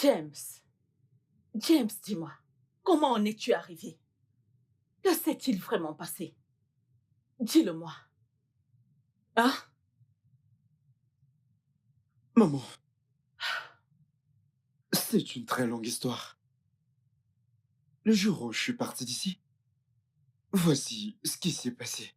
James, James, dis-moi, comment en es-tu arrivé? Que s'est-il vraiment passé? Dis-le-moi. Hein? Maman, c'est une très longue histoire. Le jour où je suis parti d'ici, voici ce qui s'est passé.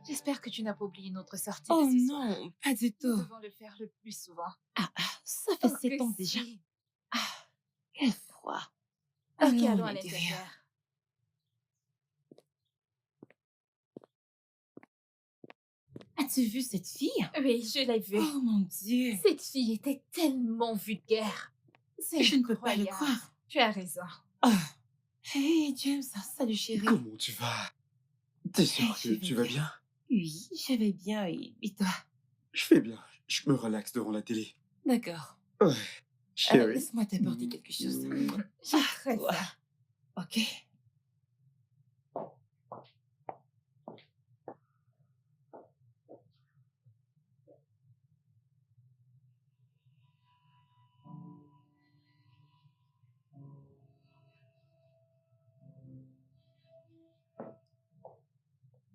J'espère que tu n'as pas oublié notre sortie de Oh ce soir. non, pas du Nous tout. devons le faire le plus souvent. Ça fait Oh 7 que ans déjà. si. Quel froid. Ok, Allons allons à à l'intérieur. l'intérieur. As-tu vu cette fille? Oui, je l'ai vu. Oh mon Dieu. Cette fille était tellement vulgaire. C'est Je ne peux pas le incroyable. croire. Tu as raison. Oh. Hey James, salut chérie. Comment tu vas? T'es sûr Je que vais tu vas bien. bien? Oui, je vais bien et toi? Je fais bien. Je me relaxe devant la télé. D'accord. Ouais, chérie. Laisse-moi t'apporter quelque chose. J'ai très Toi. faim. Ok.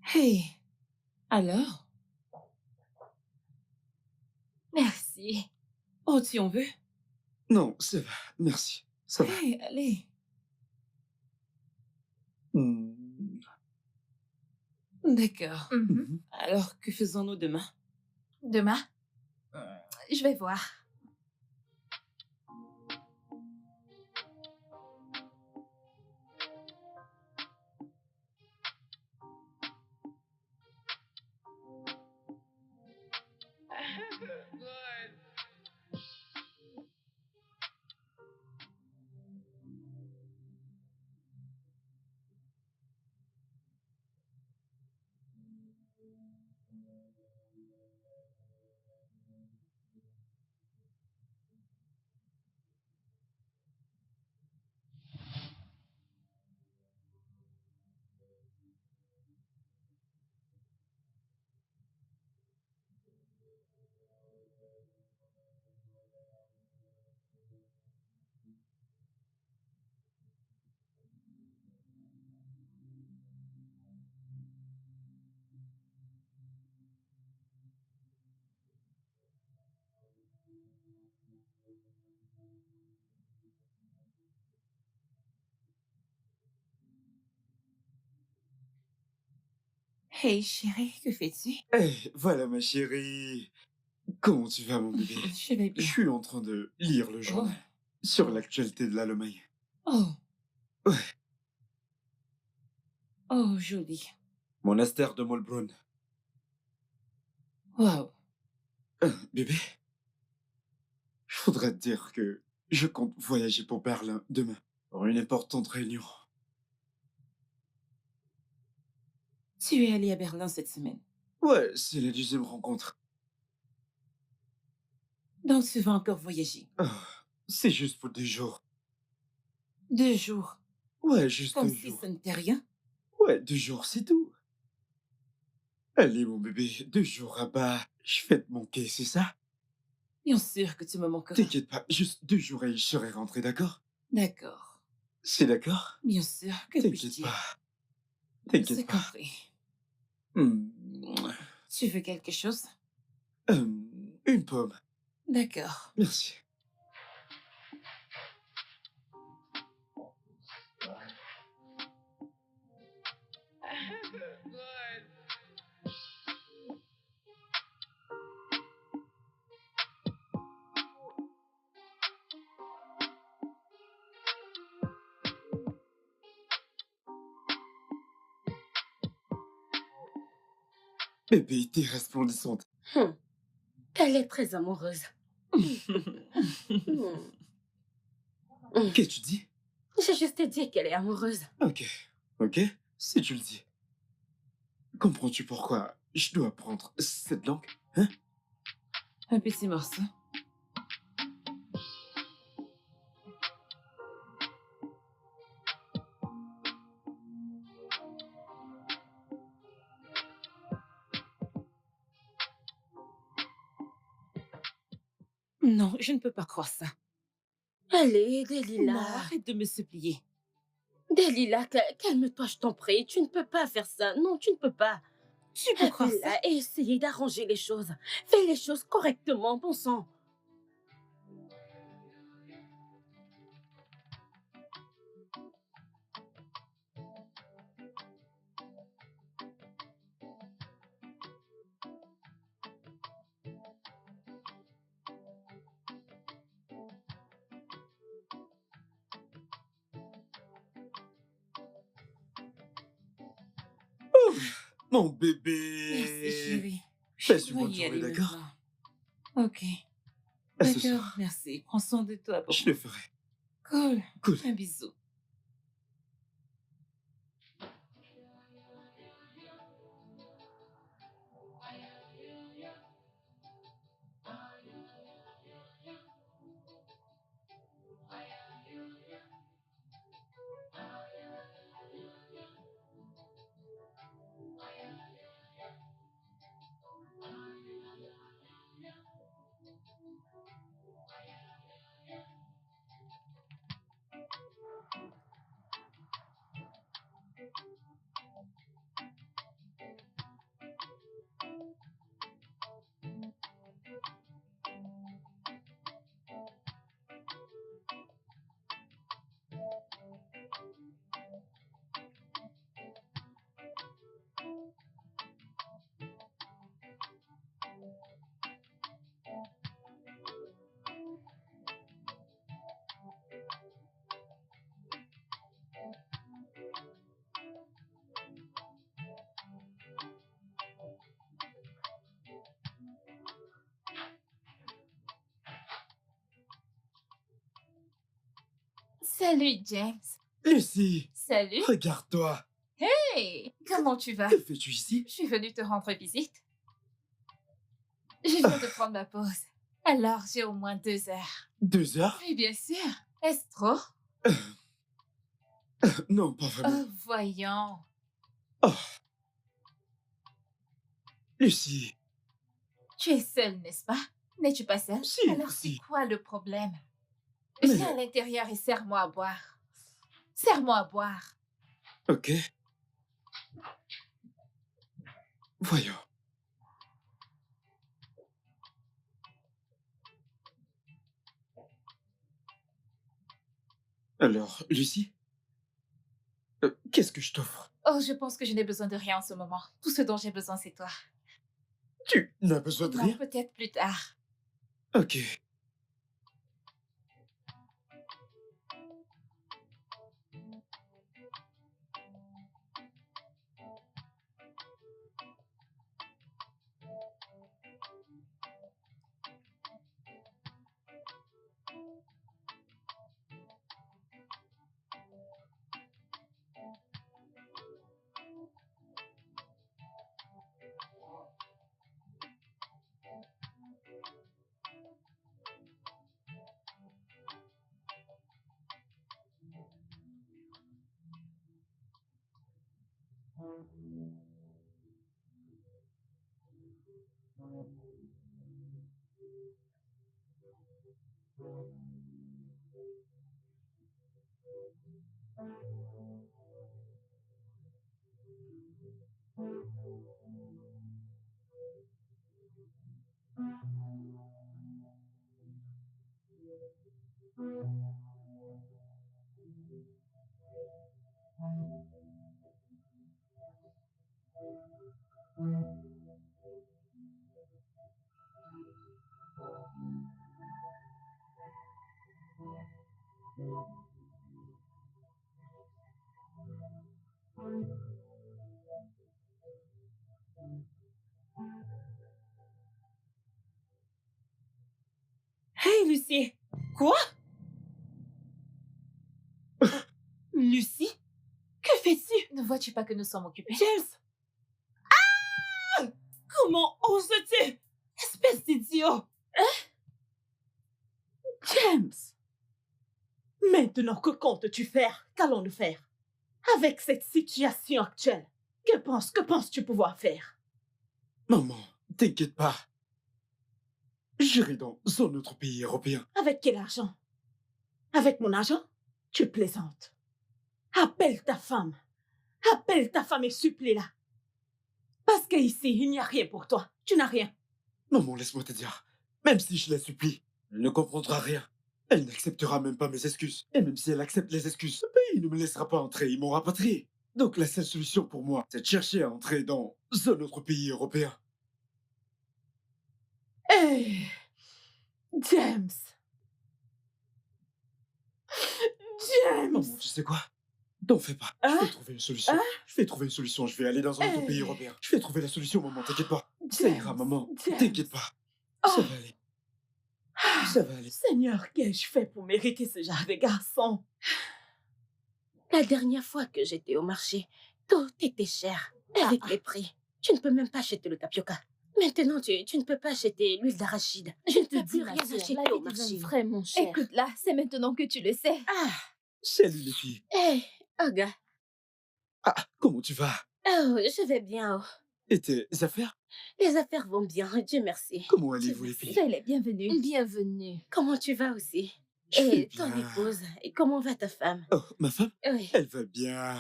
Hey, alors? Merci. Oh, tu en veux? Non, ça va. Merci. Ça va. Hey, allez. Hmm. D'accord. Mhm. Alors, que faisons-nous demain? Demain, je vais voir. Hey, chérie, que fais-tu? Eh, voilà ma chérie. Comment tu vas, mon bébé? Je vais Je bien. suis en train de lire le Oh, journal sur l'actualité de la Lomagne. oh, Ouais, oh, joli. monastère de Molbrunn. Waouh. Bébé, je voudrais te dire que je compte voyager pour Berlin demain pour une importante réunion. Tu es allé à Berlin cette semaine. Ouais, c'est la deuxième rencontre. Donc, tu vas encore voyager. Ah, c'est juste pour 2 jours. 2 jours. Ouais, juste Comme deux si ça jours. ne t'est rien. Ouais, 2 jours, c'est tout. Allez, mon bébé, 2 jours à bas. Je vais te manquer, c'est ça? Bien sûr que tu me manqueras. T'inquiète pas, juste 2 jours et je serai rentré, d'accord? D'accord. C'est d'accord? Bien sûr. Que puis-je T'inquiète dire? pas, t'inquiète C'est pas. compris. Hmm. Tu veux quelque chose? Une pomme, D'accord. merci. Bébé, t'es resplendissante. Hum, Elle est très amoureuse. Hum. Qu'est-ce que tu dis? J'ai juste dit qu'elle est amoureuse. Ok, ok, si tu le dis. Comprends-tu pourquoi je dois apprendre cette langue? Hein? Un petit morceau. Non, je ne peux pas croire ça. Allez, Non, Delilah. arrête de me supplier. Delilah, calme-toi, je t'en prie. Tu ne peux pas faire ça. Non, tu ne peux pas. Tu peux croire ça? Appelle-la et essayez d'arranger les choses. Fais les choses correctement, bon sang. Mon Merci, bébé! chérie. Je Passe une dois bonne y journée, aller d'accord? maintenant. Ok. À ce D'accord, soir. merci. Prends soin de toi, Je beaucoup. le ferai. Cool. Cool. Un bisou. Salut, James. Lucie, Salut. regarde-toi. Hey, comment tu vas? Que fais-tu ici? Je suis venue te rendre visite. Je viens de prendre ma pause. Alors, j'ai au moins 2 heures. 2 heures? Oui, bien sûr. Est-ce trop? Non, pas vraiment. Oh, voyons. Oh. Lucie, Tu es seule, n'est-ce pas? N'es-tu pas seule? Si, Alors, si. c'est quoi le problème? Mais- Viens à l'intérieur et serre-moi à boire. Serre-moi à boire. ok. Voyons. Alors, Lucie, qu'est-ce que je t'offre? Oh, je pense que je n'ai besoin de rien en ce moment. Tout ce dont j'ai besoin, c'est toi. Tu n'as besoin de Non, rien? peut-être plus tard. Ok. Hey, Lucie. Quoi? Lucie? Que fais-tu? Ne vois-tu pas que nous sommes occupés? James! Ah! Comment oses-tu? Espèce d'idiot! James! Maintenant, que comptes-tu faire? Qu'allons-nous faire? Avec cette situation actuelle, que penses-tu pouvoir faire? Maman, t'inquiète pas. J'irai dans un autre pays européen. Avec quel argent? Avec mon argent? Tu plaisantes. Appelle ta femme. Appelle ta femme et supplie-la. Parce qu'ici, il n'y a rien pour toi. Tu n'as rien. Maman, laisse-moi te dire. Même si je la supplie, elle ne comprendra rien. Elle n'acceptera même pas mes excuses. Et même si elle accepte les excuses, ce pays ne me laissera pas entrer, ils m'ont rapatrié. Donc la seule solution pour moi, c'est de chercher à entrer dans un autre pays européen. Hey, James. James. Maman, tu sais quoi? T'en fais pas. Hein? Je vais trouver une solution. Hein? Je vais trouver une solution. Je vais aller dans un autre Hey. pays européen. Je vais trouver la solution, maman. T'inquiète pas. Ça ira, James, maman. James. T'inquiète pas. Ça Oh. va aller. Ça va aller. Seigneur, qu'ai-je fait pour mériter ce genre de garçon? La dernière fois que j'étais au marché, tout était cher. Avec les prix, tu ne peux même pas acheter le tapioca. Maintenant, tu ne peux pas acheter l'huile d'arachide. Je ne peux plus rien acheter au marché. Vraiment cher. Écoute là, c'est maintenant que tu le sais. Ah, Salut les filles. hé, Olga. Ah, comment tu vas? Oh, je vais bien. Oh. Et tes affaires? Les affaires vont bien, Dieu merci. Comment allez-vous les filles? Soyez les bienvenus. Bienvenue. Comment tu vas aussi? Je vais Et ton bien. épouse, et comment va ta femme? Oh, ma femme? Oui, Elle va bien.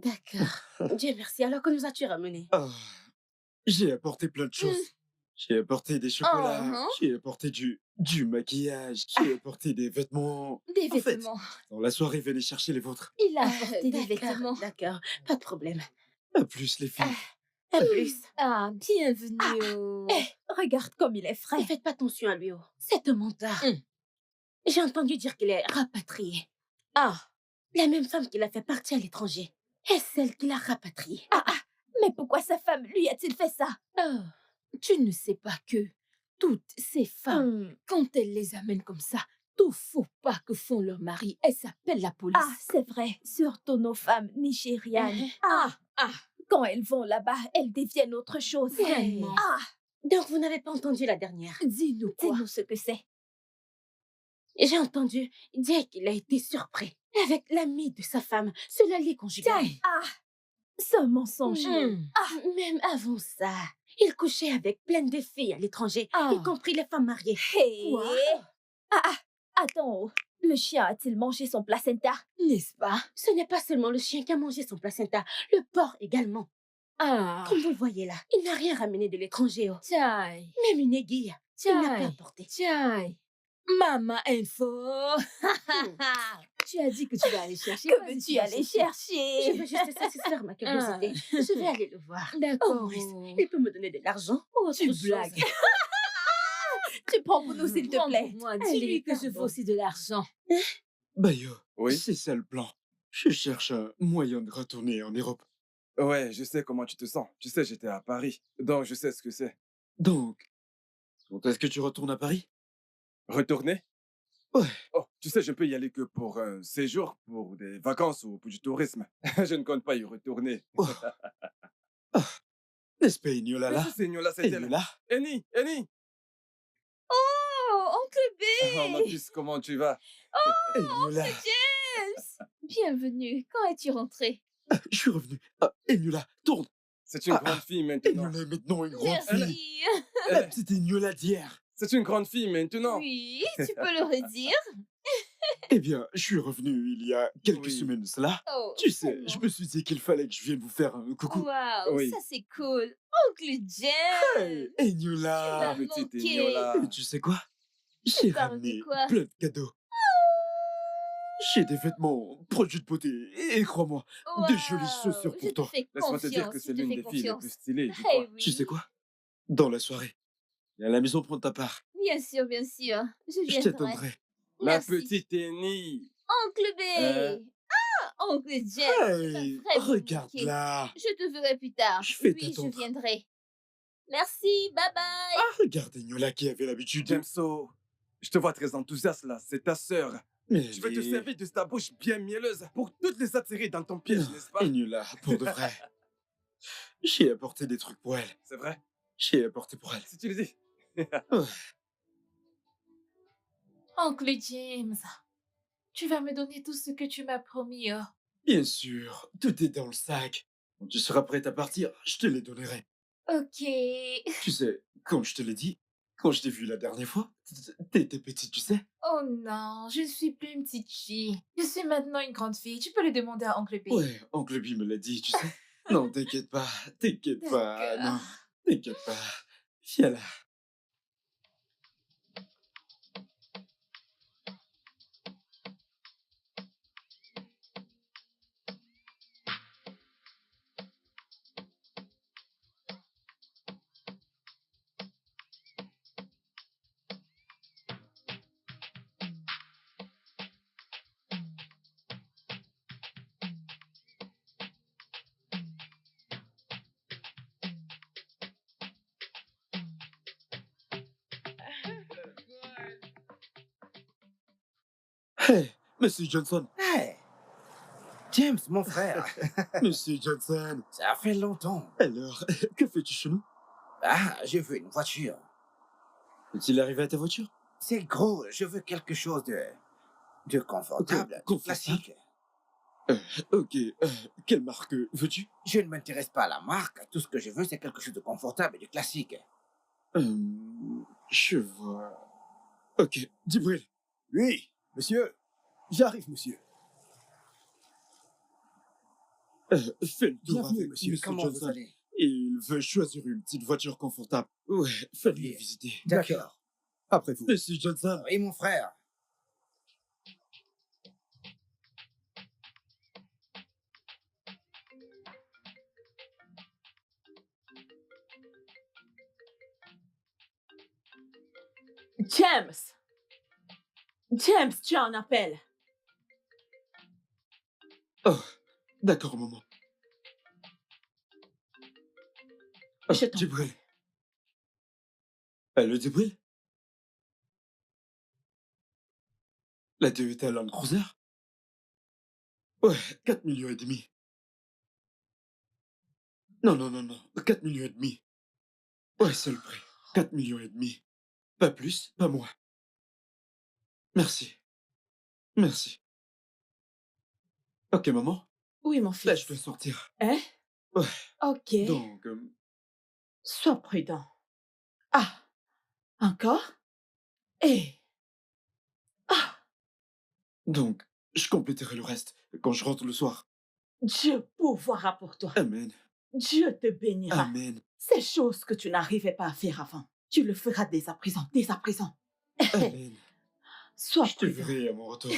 d'accord. Dieu merci. Alors, que nous as-tu ramené? Oh, j'ai apporté plein de choses. J'ai apporté des chocolats. Mhm. J'ai apporté du maquillage. J'ai apporté des vêtements. Des En fait, vêtements. dans la soirée, venez chercher les vôtres. Il a apporté des D'accord, vêtements. d'accord. Pas de problème. À plus les filles. À plus. Ah, bienvenue. au- Regarde comme il est Ne frais. faites pas attention à lui. Oh. C'est un menteur. J'ai entendu dire qu'il est rapatrié. Ah, La même femme qui l'a fait partir à l'étranger est celle qui l'a rapatrié. Mais pourquoi sa femme lui a-t-il fait ça? oh, tu ne sais pas que toutes ces femmes, quand elles les amènent comme ça, tout faut pas que font leurs maris. Elles s'appellent la police. Ah, c'est vrai. Surtout nos femmes nigérianes. Quand elles vont là-bas, elles deviennent autre chose. Vraiment. Donc, vous n'avez pas entendu la dernière. Dis-nous quoi. Dis-nous ce que c'est. J'ai entendu dire qu'il a été surpris avec l'ami de sa femme, ce lali conjugal. Ce mensonge. Même avant ça, il couchait avec plein de filles à l'étranger, y compris les femmes mariées. Hey. Quoi? Attends. Le chien a-t-il mangé son placenta? N'est-ce pas? Ce n'est pas seulement le chien qui a mangé son placenta, le porc également. Comme vous le voyez là, il n'a rien ramené de l'étranger. Tiens. Même une aiguille, il n'a pas apporté. Tiens. Maman info. Tu as dit que tu vas aller chercher. Que veux-tu aller chercher? Je veux juste satisfaire ma curiosité. Je vais aller le voir. D'accord. Au moins, il peut me donner de l'argent ou autre Tu chose. blagues. Tu prends pour nous, s'il te plaît. Moi, dis-lui que je veux aussi de l'argent. Bayo, Oui. c'est ça le plan. Je cherche un moyen de retourner en Europe. Ouais, je sais comment tu te sens. Tu sais, j'étais à Paris, donc je sais ce que c'est. Donc, quand est-ce que tu retournes à Paris? Retourner? Ouais. Oh, tu sais, je peux y aller que pour un séjour, pour des vacances ou pour du tourisme. Je ne compte pas y retourner. Oh. N'est-ce pas Ignola Mais là? ce seigneur-là, c'est elle. Ignola? Eni! Oh, oncle B! Oh, ma puce, comment tu vas? Ignola, James! Bienvenue. Quand es-tu rentré? je suis revenu. Ignola, tourne. C'est une grande fille maintenant. Ignola est maintenant une grande fille. Merci. La petite Ignola d'hier. C'est une grande fille maintenant. Oui, tu peux le redire. Eh bien, je suis revenu il y a quelques Oui. semaines de cela. Oh, Tu sais, tellement. je me suis dit qu'il fallait que je vienne vous faire un coucou. Waouh, Oui. ça c'est cool. Oncle James! Hey, Ignola. Ah, Petite manqué. Ignola. Et tu sais quoi? J'ai parles ramené de quoi? plein de cadeaux. J'ai des vêtements, produits de beauté et crois-moi, de jolies Waouh, chaussures je pour te toi. fais Laisse-moi te dire confiance, que je c'est te l'une fais des filles les confiance. plus stylées du Eh coin. oui. Tu sais quoi? Dans la soirée, viens à la maison prendre ta part. Bien sûr, bien sûr. Je Je viendrai. t'attendrai. La Merci. petite Eni. Oncle B! Oncle James! Hey, très bon regarde bouquet. là. Je te verrai plus tard. Je vais Oui, je t'attendre. viendrai. Merci, bye bye! Regarde Ignola qui avait l'habitude de... Jameso, je te vois très enthousiaste là. C'est ta sœur. Mais Je vais te les- servir de ta bouche bien mielleuse pour toutes les attirer dans ton piège, n'est-ce pas? Ignola, pour de vrai. J'ai apporté des trucs pour elle. C'est vrai? J'ai apporté pour elle. Si tu le dis. Oncle James, tu vas me donner tout ce que tu m'as promis. Oh. Bien sûr, tout est dans le sac. Quand tu seras prête à partir, je te les donnerai. Ok. Tu sais, comme je te l'ai dit, quand je t'ai vu la dernière fois, t'étais petite, tu sais. Oh non, je ne suis plus une petite fille. Je suis maintenant une grande fille. Tu peux le demander à Oncle B. Ouais, Oncle B me l'a dit, tu sais. Non, t'inquiète pas, non, t'inquiète pas. Viens là. Hey, Monsieur Johnson, Hey, James, mon frère, Monsieur Johnson. ça fait longtemps. Alors, que fais-tu chez nous? Ah, je veux une voiture. Est-il arrivé à ta voiture? C'est gros, je veux quelque chose de confortable, Confortable. classique. Ok, quelle marque veux-tu? Je ne m'intéresse pas à la marque, tout ce que je veux, c'est quelque chose de confortable et de classique. Je vois. Ok, Dibril. Oui, monsieur. J'arrive, monsieur. Fais le tour Bienvenue, avec monsieur. Monsieur Comment vous Johnson. allez? Il veut choisir une petite voiture confortable. Ouais, faites-lui Bien. visiter. D'accord. Après vous. Monsieur Johnson. Et mon frère? James! James, tu as un appel. Oh, d'accord, maman. Oh, Je t'en Dibril. Allô, Dibril? La Toyota Land Cruiser? Ouais, 4 millions et demi. Non, non, non, non, 4 millions et demi. Ouais, c'est le prix. 4 millions et demi. Pas plus, pas moins. Merci. Merci. Ok, maman, Oui, mon là, fils. je dois sortir. Hein? Ouais, Ok. donc... Sois prudent. Ah, encore? Eh, ah, donc, je compléterai le reste quand je rentre le soir. Dieu pourvoira pour toi. Amen. Dieu te bénira. Amen. Ces choses que tu n'arrivais pas à faire avant, tu le feras dès à présent, dès à présent. Amen. Sois Je te prudent. verrai à mon retour.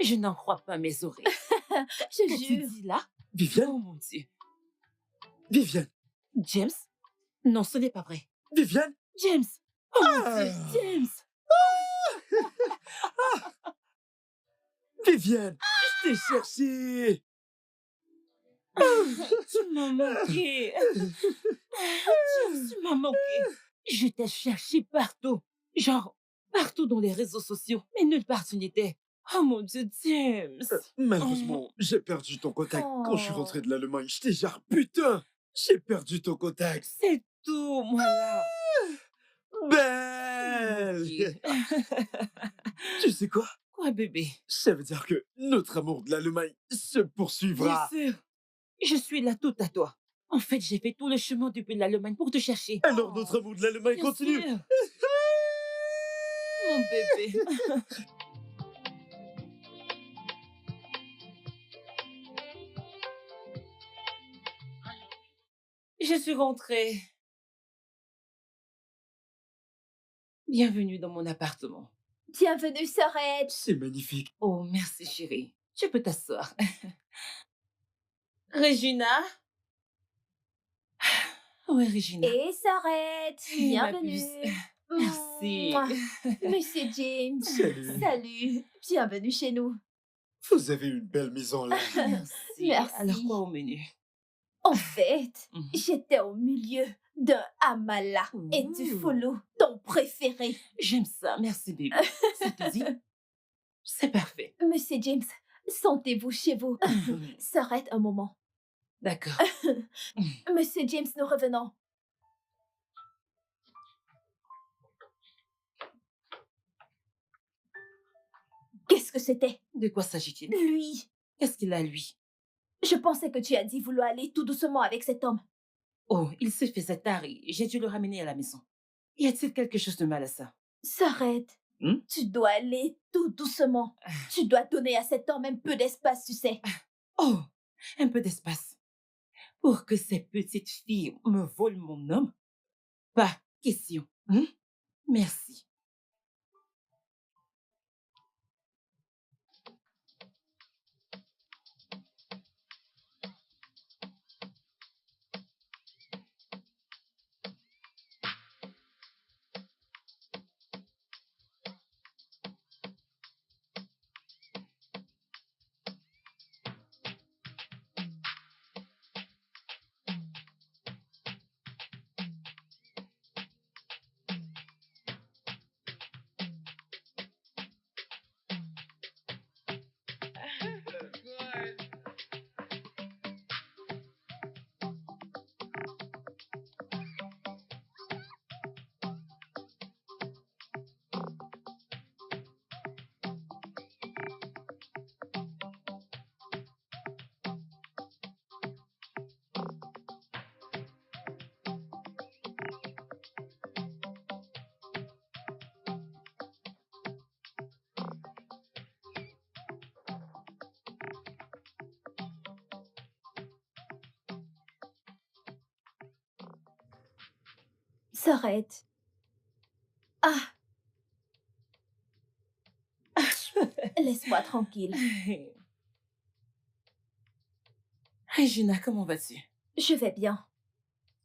Je n'en crois pas mes oreilles. Je Qu'as-tu jure. dit là? Viviane? Oh mon Dieu. Viviane? James? Non, ce n'est pas vrai. Viviane? James! Oh mon Ah! Dieu, James! Viviane, je t'ai cherché. Tu m'as manqué. James, tu m'as manqué. Je t'ai cherché partout. Genre, partout dans les réseaux sociaux. Mais nulle part tu n'étais. Oh mon Dieu, James. Malheureusement, j'ai perdu ton contact quand je suis rentré de l'Allemagne. J'étais genre, putain, j'ai perdu ton contact. C'est tout, moi là. Belle. Tu sais quoi? Quoi, bébé? Ça veut dire que notre amour de l'Allemagne se Bien poursuivra. sûr. Je suis là tout à toi. En fait, j'ai fait tout le chemin depuis l'Allemagne pour te chercher. Alors notre amour de l'Allemagne Bien continue. sûr. Mon bébé. Je suis rentrée. Bienvenue dans mon appartement. Bienvenue, sœurette. C'est magnifique. Oh, merci chérie. Tu peux t'asseoir. Regina? Ouais, Regina. Et sœurette. Eh, ma Bienvenue. puce. Merci. Mouah. Monsieur James. Salut. Salut. Bienvenue chez nous. Vous avez une belle maison là. Merci. Merci. Alors, quoi au menu? En fait, Mhm. j'étais au milieu d'un amala et du Ouh. foulou, ton préféré. J'aime ça. Merci, bébé. Ça te dit? C'est parfait. Monsieur James, sentez-vous chez vous. Sœurette, un moment. D'accord. Monsieur James, nous revenons. Qu'est-ce que c'était? De quoi s'agit-il? Lui. Qu'est-ce qu'il a, lui? Je pensais que tu as dit vouloir aller tout doucement avec cet homme. Oh, il se faisait tard et j'ai dû le ramener à la maison. Y a-t-il quelque chose de mal à ça? Sœurette, Hmm? tu dois aller tout doucement. Tu dois donner à cet homme un peu d'espace, tu sais. Oh, un peu d'espace. Pour que ces petites filles me volent mon homme? Pas question. Hein? Merci. S'arrête. Ah, laisse-moi tranquille. Regina, comment vas-tu? Je vais bien.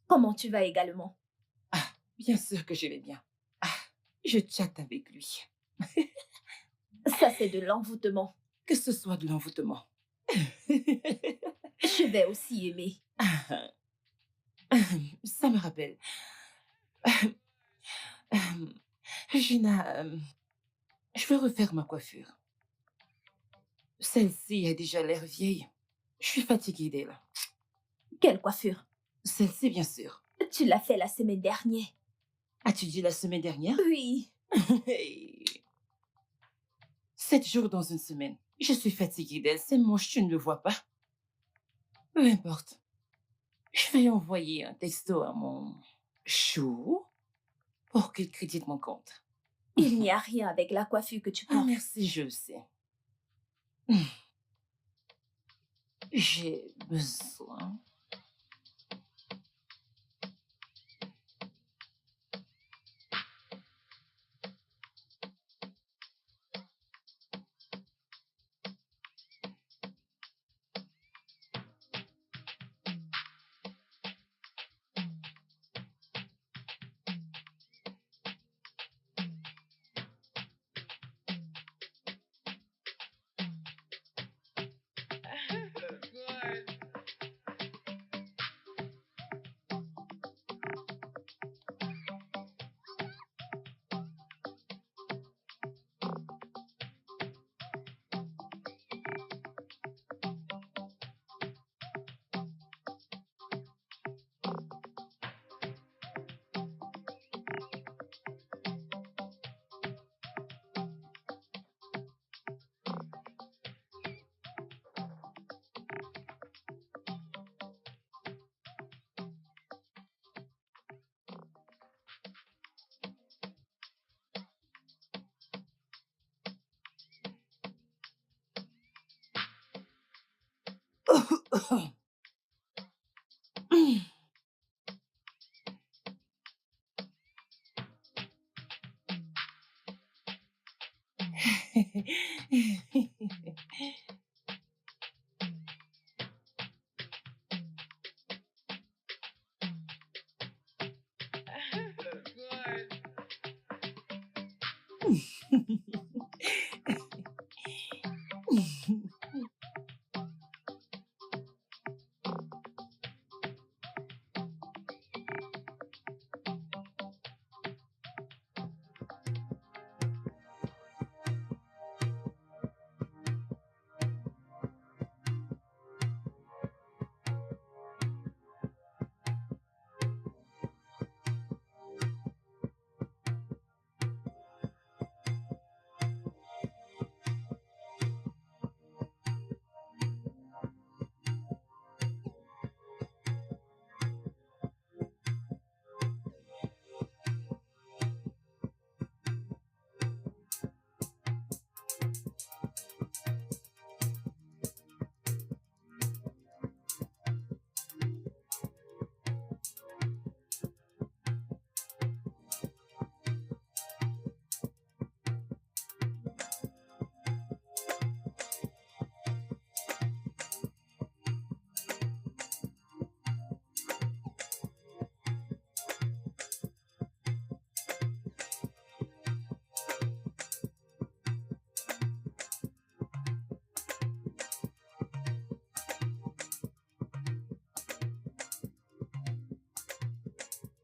Comment tu vas également? Ah, bien sûr que je vais bien. Ah, je chatte avec lui. Ça, c'est de l'envoûtement. Que ce soit de l'envoûtement. Je vais aussi aimer. Ça me rappelle. Regina, je veux refaire ma coiffure. Celle-ci a déjà l'air vieille. Je suis fatiguée d'elle. Quelle coiffure? Celle-ci, bien sûr. Tu l'as fait la semaine dernière. As-tu dit la semaine dernière? Oui. 7 jours dans une semaine. Je suis fatiguée d'elle. C'est moche, tu ne le vois pas. Peu importe. Je vais envoyer un texto à mon chou pour qu'il crédite mon compte. Il n'y a rien avec la coiffure que tu Ah, portes. merci, je le sais. J'ai besoin.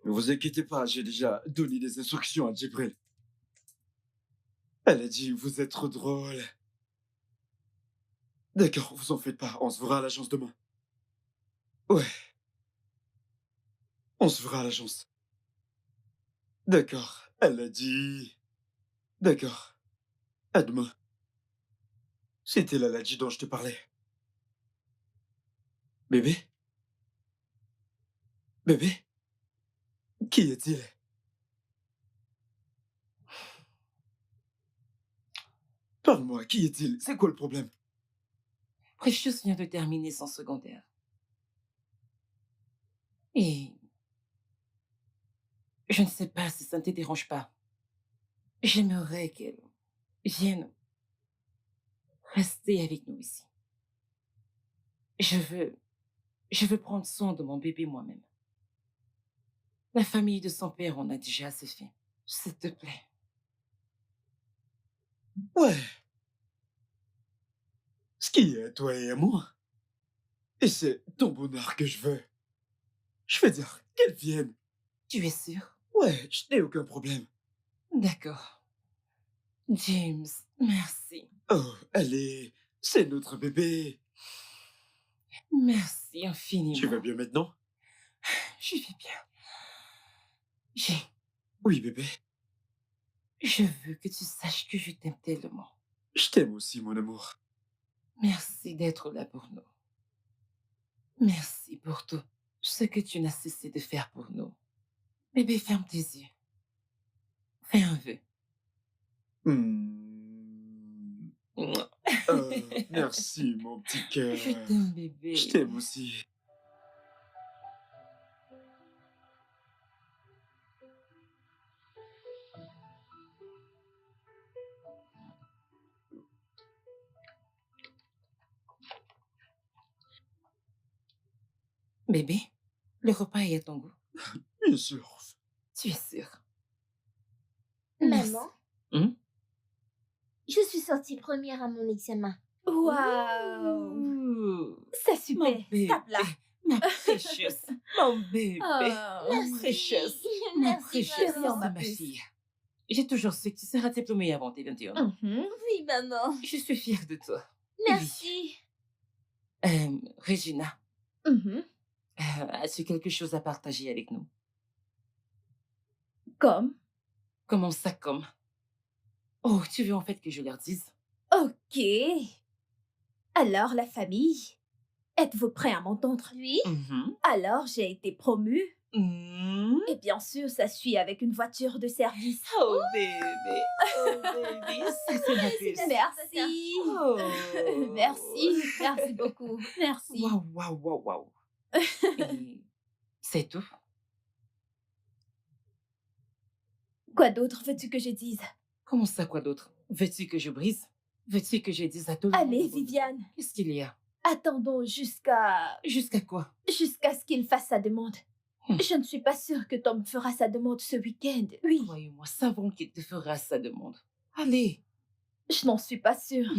Ne vous inquiétez pas, j'ai déjà donné des instructions à Djibril. Elle a dit, vous êtes trop drôle. D'accord, vous en faites pas, on se verra à l'agence demain. Ouais. On se verra à l'agence. D'accord, elle a dit... D'accord. À demain. C'était la Ladji dont je te parlais. Bébé? Bébé? Qui est-il? Parle-moi, qui est-il? C'est quoi le problème? Precious vient de terminer son secondaire. Et Je ne sais pas si ça ne te dérange pas. J'aimerais qu'elle vienne rester avec nous ici. Je veux prendre soin de mon bébé moi-même. La famille de son père en a déjà assez fait. S'il te plaît. Ouais. Ce qui est à toi et à moi. Et c'est ton bonheur que je veux. Je veux dire, qu'elle vienne. Tu es sûr? Ouais, je n'ai aucun problème. D'accord. James, merci. Oh, allez, c'est notre bébé. Merci infiniment. Tu vas bien maintenant? Je vais bien. J'ai... Oui, bébé. Je veux que tu saches que je t'aime tellement. Je t'aime aussi, mon amour. Merci d'être là pour nous. Merci pour tout ce que tu n'as cessé de faire pour nous. Bébé, ferme tes yeux. Fais un vœu. Merci, mon petit cœur. Je t'aime, bébé. Je t'aime aussi. Bébé, le repas est à ton goût. Bien sûr. Tu es sûr? Maman, Hum? je suis sortie première à mon examen. Waouh! Ouh, C'est super. mon bébé, Tape là. ma précieuse, mon bébé, Oh, mon précieuse, mon Merci, précieuse, maman. ma fille. J'ai toujours su que tu seras diplômée avant tes 21 ans. Mhm. Oui, maman. Je suis fière de toi. Merci. Regina, Mhm. as-tu quelque chose à partager avec nous? Comme? Comment ça, comme? Oh, tu veux en fait que je leur dise? Ok. Alors, la famille, êtes-vous prêts à m'entendre? Oui. Mhm. Alors, j'ai été promue. Mhm. Et bien sûr, ça suit avec une voiture de service. Oh, bébé. Oh, bébé. Ça, c'est ma puce. Merci. Oh. Merci. Merci beaucoup. Merci. Waouh, waouh, waouh, waouh. Et c'est tout? Quoi d'autre veux-tu que je dise? Comment ça, quoi d'autre? Veux-tu que je brise? Veux-tu que je dise à tout le monde? Allez, Viviane. Qu'est-ce qu'il y a? Attendons jusqu'à Jusqu'à quoi? ce qu'il fasse sa demande. Je ne suis pas sûre que Tom fera sa demande ce week-end. Oui, Croyez-moi, savons qu'il te fera sa demande. Allez. je n'en suis pas sûre.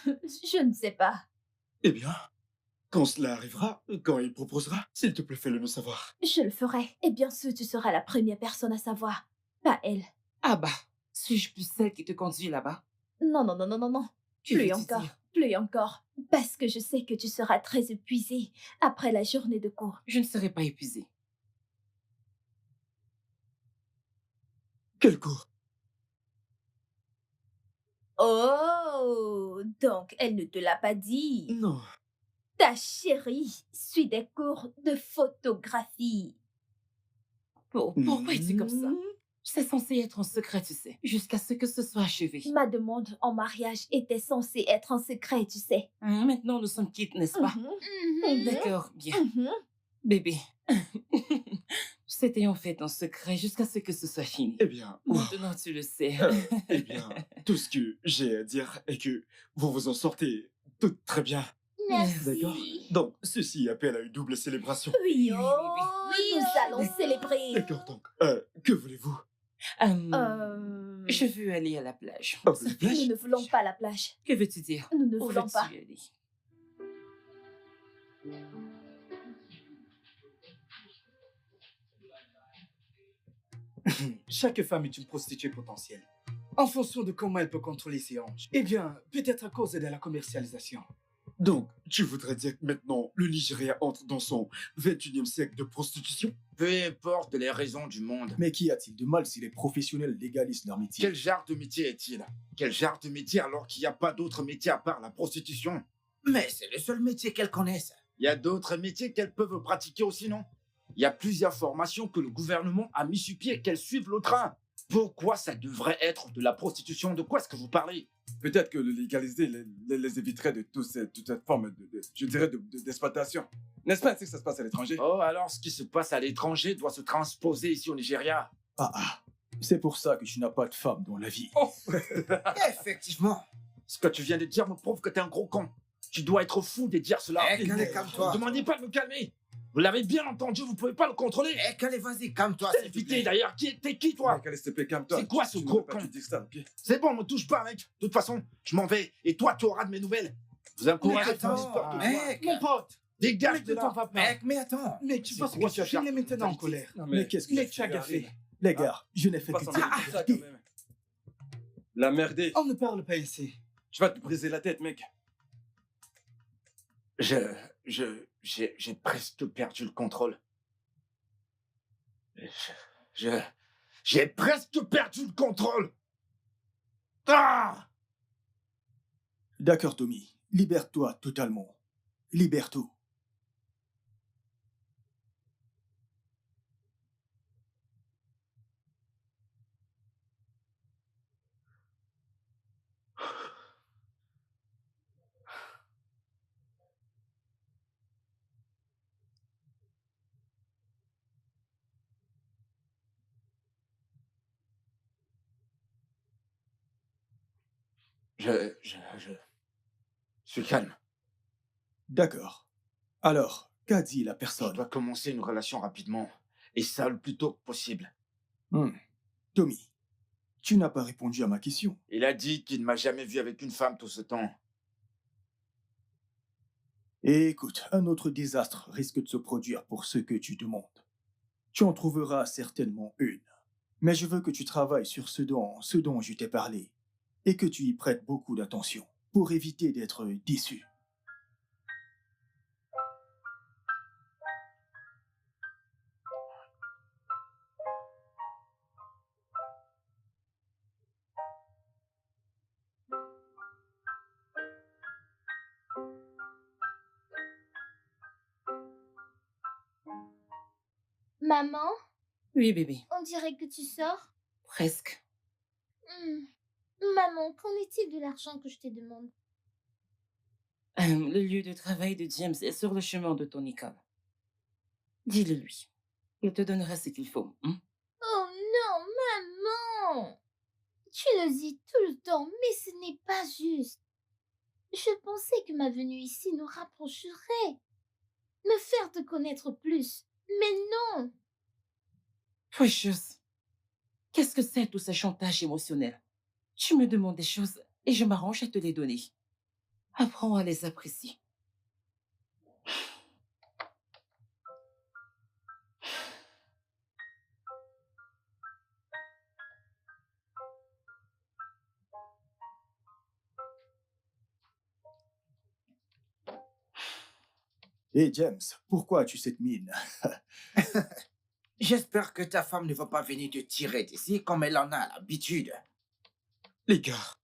Je ne sais pas. Eh bien, quand cela arrivera, quand il proposera, s'il te plaît, fais-le nous savoir. Je le ferai. Et bien sûr, tu seras la première personne à savoir. Pas elle. Ah bah, suis-je plus celle qui te conduit là-bas? Non, non, non, non, non, non. Que Plus veux-tu encore. dire? Plus encore. Parce que je sais que tu seras très épuisée après la journée de cours. Je ne serai pas épuisée. Quel cours? Oh, donc elle ne te l'a pas dit. Non. Ta chérie suit des cours de photographie. Pourquoi es-tu comme ça? Mhm. C'est censé être en secret, tu sais, jusqu'à ce que ce soit achevé. Ma demande en mariage était censée être en secret, tu sais. Maintenant, nous sommes quittes, n'est-ce pas? Mhm. D'accord, bien. Mhm. Bébé, c'était en fait en secret jusqu'à ce que ce soit fini. Eh bien, wow. Maintenant, tu le sais. Eh bien, tout ce que j'ai à dire est que vous vous en sortez toutes très bien. Merci. D'accord? Donc, ceci appelle à une double célébration. Oui, oui, oh, oui. nous Oui, allons célébrer. D'accord, donc, que voulez-vous? Je veux aller à la plage. Oh, Ça la plage? Nous ne voulons pas la plage. Que veux-tu dire? Nous ne Où voulons veux-tu pas. aller? Chaque femme est une prostituée potentielle. En fonction de comment elle peut contrôler ses hanches. Eh bien, peut-être à cause de la commercialisation. Donc, tu voudrais dire que maintenant, le Nigeria entre dans son 21e siècle de prostitution? Peu importe les raisons du monde. Mais qu'y a-t-il de mal si les professionnels légalisent leur métier? Quel genre de métier est-il? Quel genre de métier alors qu'il n'y a pas d'autre métier à part la prostitution? Mais c'est le seul métier qu'elles connaissent. Il y a d'autres métiers qu'elles peuvent pratiquer aussi, non? Il y a plusieurs formations que le gouvernement a mis sur pied, qu'elles suivent le train. Pourquoi ça devrait être de la prostitution? De quoi est-ce que vous parlez? peut-être que le légaliser les éviterait de toute cette forme je dirais, d'exploitation. N'est-ce pas ainsi que ça se passe à l'étranger? Oh, alors ce qui se passe à l'étranger doit se transposer ici au Nigeria. C'est pour ça que tu n'as pas de femme dans la vie. Oh. Effectivement. Ce que tu viens de dire me prouve que t'es un gros con. Tu dois être fou de dire cela. Calme-toi. Ne demandez pas de me calmer. Vous l'avez bien entendu, vous pouvez pas le contrôler. Vas-y, calme-toi. T'es invité d'ailleurs. T'es qui, toi? Allez, s'il te plaît, calme-toi. C'est quoi ce gros con? C'est bon, me touche pas, mec. De toute façon, je m'en vais. Et toi, tu auras de mes nouvelles. Vous encouragez à faire du sport de Mec, toi. mon pote. Dégage Mec, de ne t'en là. va pas. Mec, mais attends. Mec, tu penses quoi que tu ce finis maintenant en colère. Mais qu'est-ce que Mec, tu as gaffé. Les gars, je n'ai fait que dire. La merdée. On ne parle pas ainsi. Je vais te briser la tête, mec. J'ai presque perdu le contrôle. J'ai presque perdu le contrôle. Ah! D'accord, Tommy. Libère-toi totalement. Libère tout. Je suis calme. D'accord. Alors, qu'a dit la Je personne? dois commencer une relation rapidement. Et ça le plus tôt possible. Tommy, tu n'as pas répondu à ma question. Il a dit qu'il ne m'a jamais vu avec une femme tout ce temps. Et écoute, un autre désastre risque de se produire pour ce que tu demandes. Tu en trouveras certainement une. Mais je veux que tu travailles sur ce dont je t'ai parlé. Et que tu y prêtes beaucoup d'attention pour éviter d'être déçu. Maman, Oui, bébé. on dirait que tu sors. Presque. Maman, qu'en est-il de l'argent que je te demande? Le lieu de travail de James est sur le chemin de ton école. Dis-le lui. Il te donnera ce qu'il faut. Oh non, maman! Tu le dis tout le temps, mais ce n'est pas juste. Je pensais que ma venue ici nous rapprocherait. Me faire te connaître plus. Mais non! Precious, qu'est-ce que c'est tout ce chantage émotionnel? Tu me demandes des choses et je m'arrange à te les donner. Apprends à les apprécier. Hé James, pourquoi as-tu cette mine? J'espère que ta femme ne va pas venir te tirer d'ici comme elle en a l'habitude. Les gars,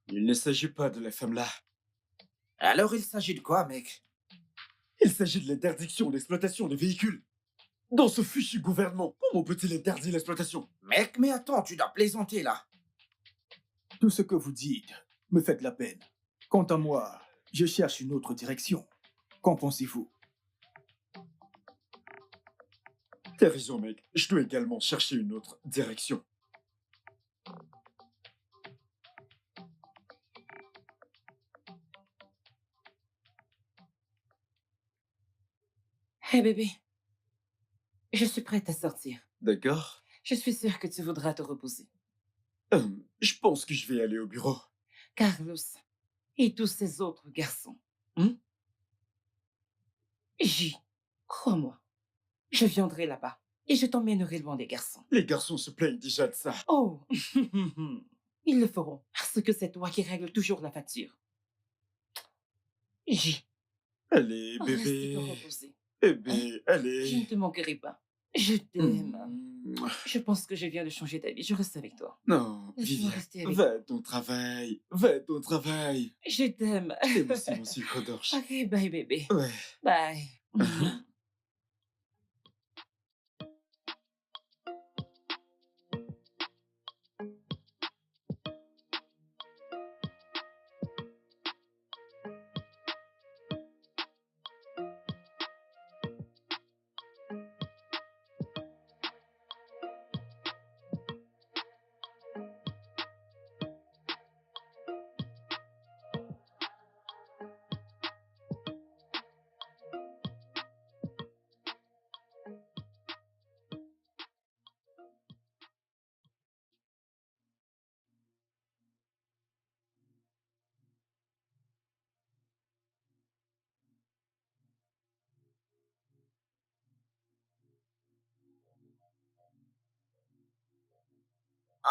il ne s'agit pas de la femme-là. Alors il s'agit de quoi, mec? Il s'agit de l'interdiction d'exploitation des véhicules. Dans ce fichu gouvernement, comment peut-il interdire l'exploitation? Mec, mais attends, tu dois plaisanter là. Tout ce que vous dites me fait de la peine. Quant à moi, je cherche une autre direction. Qu'en pensez-vous? T'as raison, mec. Je dois également chercher une autre direction. Hé bébé, je suis prête à sortir. D'accord. Je suis sûre que tu voudras te reposer. Je pense que je vais aller au bureau. Carlos et tous ces autres garçons. J, crois-moi, je viendrai là-bas et je t'emmènerai loin des garçons. Les garçons se plaignent déjà de ça. Oh, ils le feront parce que c'est toi qui règles toujours la facture. J, Allez, reste bébé. te reposer. Bébé, Je allez. ne te manquerai pas. Je t'aime. Je pense que je viens de changer d'avis. Je reste avec toi. Non, Laisse-moi Viviane, rester avec va à ton travail. Va à ton travail. Je t'aime. Et aussi, mon sucre d'orge. Ok, bye bébé. Ouais. Bye.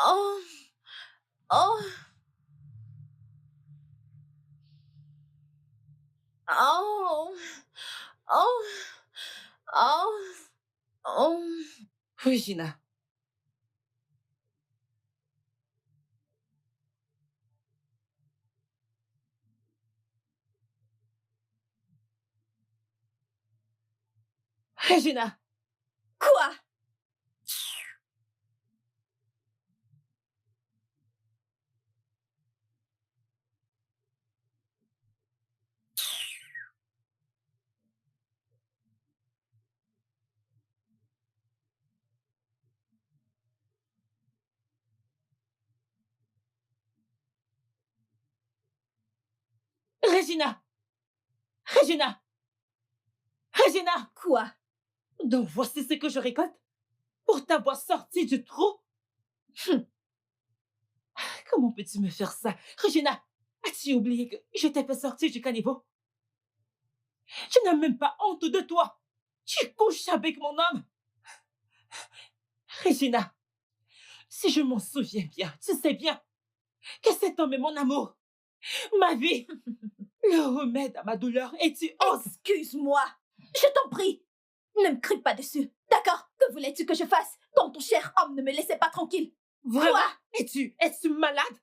Oh. Oh. Oh. Oh. Oh. Oh. Regina. Regina. Quoi? Regina. Regina. Regina. Quoi? Donc voici ce que je récolte pour t'avoir sorti du trou. Comment peux-tu me faire ça? Regina, as-tu oublié que je t'ai fait sortir du caniveau? Tu n'as même pas honte de toi. Tu couches avec mon homme. Regina, si je m'en souviens bien, tu sais bien que cet homme est mon amour, ma vie, le remède à ma douleur, et tu oses. Excuse-moi. Je t'en prie. Ne me crie pas dessus. D'accord? Que voulais-tu que je fasse quand ton cher homme ne me laissait pas tranquille? Vraiment? Quoi? Es-tu malade?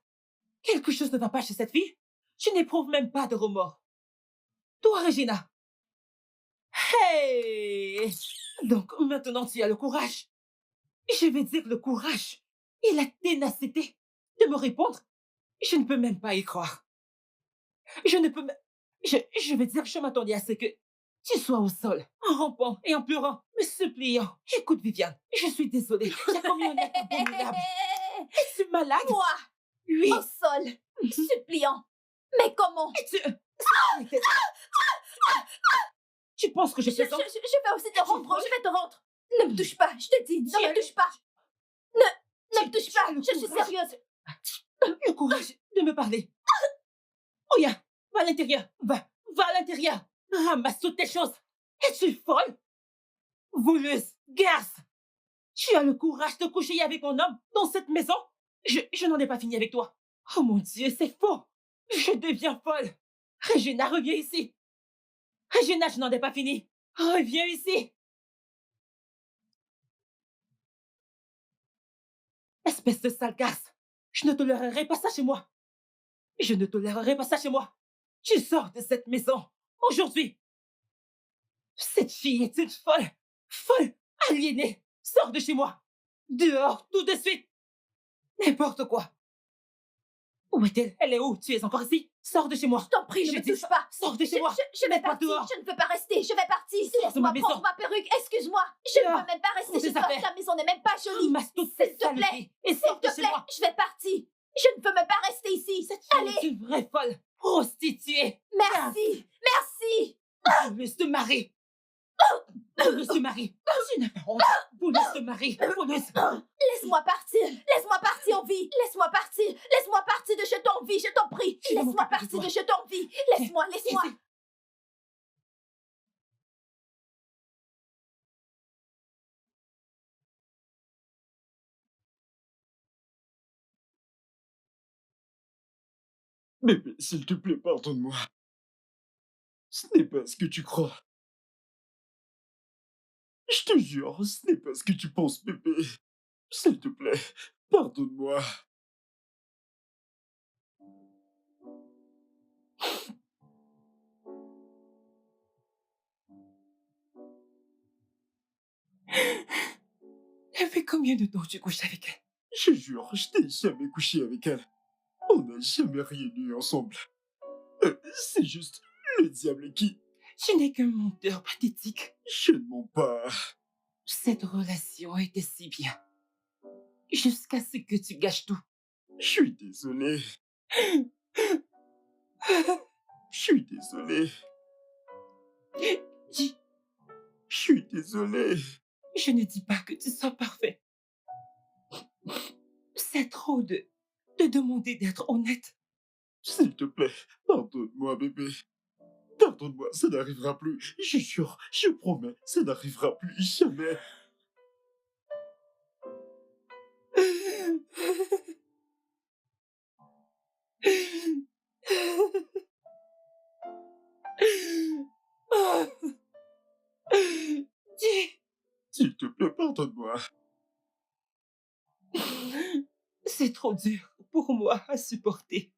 Quelque chose ne va pas chez cette fille? Tu n'éprouves même pas de remords. Toi, Regina. Hey! Donc maintenant tu as le courage. Je vais dire le courage et la ténacité de me répondre. Je ne peux même pas y croire. Je ne peux même... Je vais dire que je m'attendais à ce que tu sois au sol, en rampant et en pleurant, me suppliant. Écoute, Viviane, je suis désolée. J'ai commis un acte abominable. Es-tu malade? Moi? Oui. Au sol, suppliant. Mais comment? Tu penses que je vais aussi te rendre. Je vais te rendre. Ne me touche pas, je te dis. Ne me touche pas. Ne me touche pas. Je suis sérieuse. Le courage de me parler. Oh, ya, va à l'intérieur. Va à l'intérieur. Ramasse toutes tes choses. Es-tu folle? Voleuse, garce. Tu as le courage de coucher avec mon homme dans cette maison? Je n'en ai pas fini avec toi. Oh mon Dieu, c'est faux. Je deviens folle. Regina, reviens ici. Regina, je n'en ai pas fini. Reviens ici. Espèce de sale garce. Je ne tolérerai pas ça chez moi. Je ne tolérerai pas ça chez moi. Tu sors de cette maison aujourd'hui. Cette fille est une folle. Folle. Aliénée. Sors de chez moi. Dehors, tout de suite. N'importe quoi. Où est-elle? Elle est où? Tu es encore ici? Sors de chez moi. Je t'en prie, ne me touche pas. Sors de chez moi. Je vais partir. Dehors. Je ne peux pas rester. Je vais partir. Sors de ma Laisse-moi maison. prendre ma perruque. Excuse-moi. Je ne peux même pas rester chez toi. Ta maison n'est même pas jolie. Ramasse toutes S'il ces te plaît. saletés et S'il sors de te chez plaît. moi. Je vais partir. Je ne peux même pas rester ici. Cette fille Allez. est une vraie folle. Prostituée. Merci. Merci. Voleuse de mari. Voleuse de mari. Tu n'as pas honte. Voleuse de mari. Voleuse. Laisse-moi partir. Laisse-moi partir en vie. Laisse-moi partir. Laisse-moi partir de je t'en vie. Je t'en prie. Laisse-moi partir de je t'en vie. Laisse-moi. Laisse-moi. Bébé, s'il te plaît, pardonne-moi. Ce n'est pas ce que tu crois. Je te jure, ce n'est pas ce que tu penses, bébé. S'il te plaît, pardonne-moi. Ça fait combien de temps que tu couches avec elle? Je jure, je n'ai jamais couché avec elle. On n'a jamais rien eu ensemble. C'est juste le diable qui... Tu n'es qu'un menteur pathétique. Je ne mens pas. Cette relation était si bien. Jusqu'à ce que tu gâches tout. Je suis désolé. Je suis désolé. Dis. Je suis désolé. Je ne dis pas que tu sois parfait. C'est trop de demander d'être honnête. S'il te plaît, pardonne-moi, bébé. Pardonne-moi, ça n'arrivera plus. Je jure, je promets, ça n'arrivera plus jamais. S'il te plaît, pardonne-moi. C'est trop dur pour moi à supporter.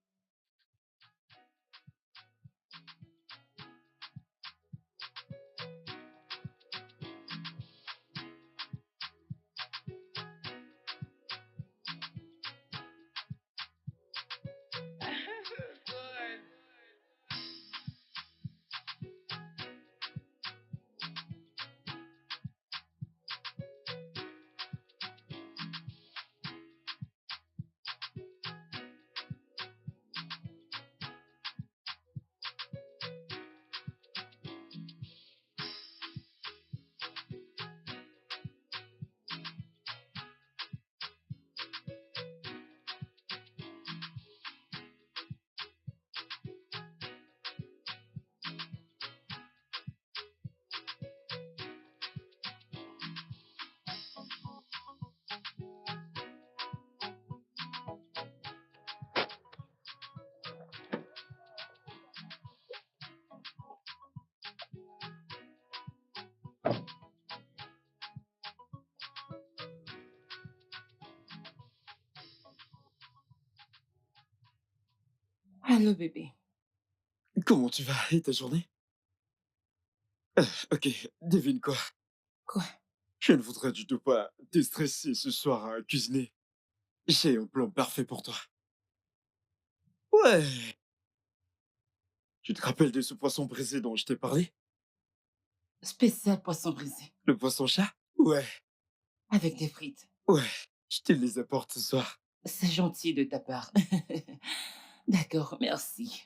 Allô, bébé. Comment tu vas et ta journée? Ok, devine quoi? Quoi? Je ne voudrais du tout pas te stresser ce soir à cuisiner. J'ai un plan parfait pour toi. Ouais. Tu te rappelles de ce poisson brisé dont je t'ai parlé? Spécial poisson brisé. Le poisson-chat? Ouais, Avec des frites. ouais. Je te les apporte ce soir. C'est gentil de ta part. D'accord, merci.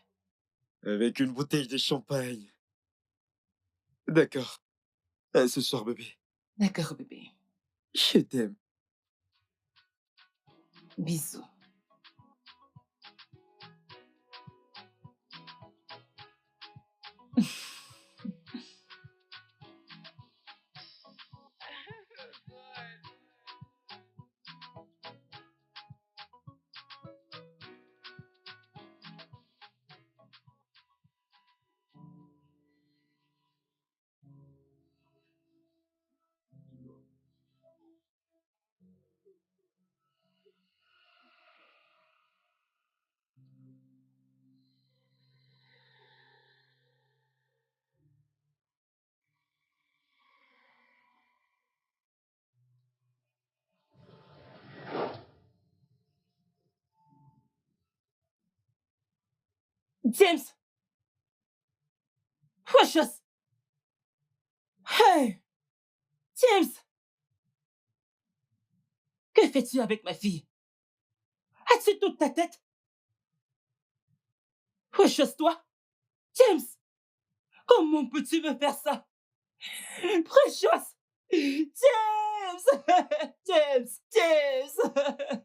Avec une bouteille de champagne. D'accord. À ce soir, bébé. D'accord, bébé. Je t'aime. Bisous. James! Precious! Hey! James! Que fais-tu avec ma fille? As-tu toute ta tête? Precious, toi? James! Comment peux-tu me faire ça? Precious! James! James! James!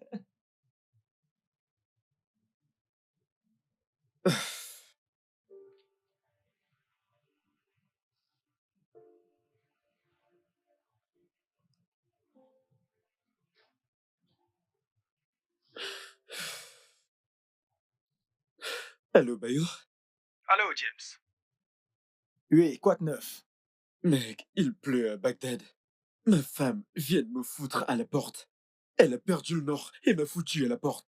Allô, Bayo? Allô, James. Oui, quoi de neuf? Mec, il pleut à Bagdad. Ma femme vient de me foutre à la porte. Elle a perdu le nord et m'a foutu à la porte.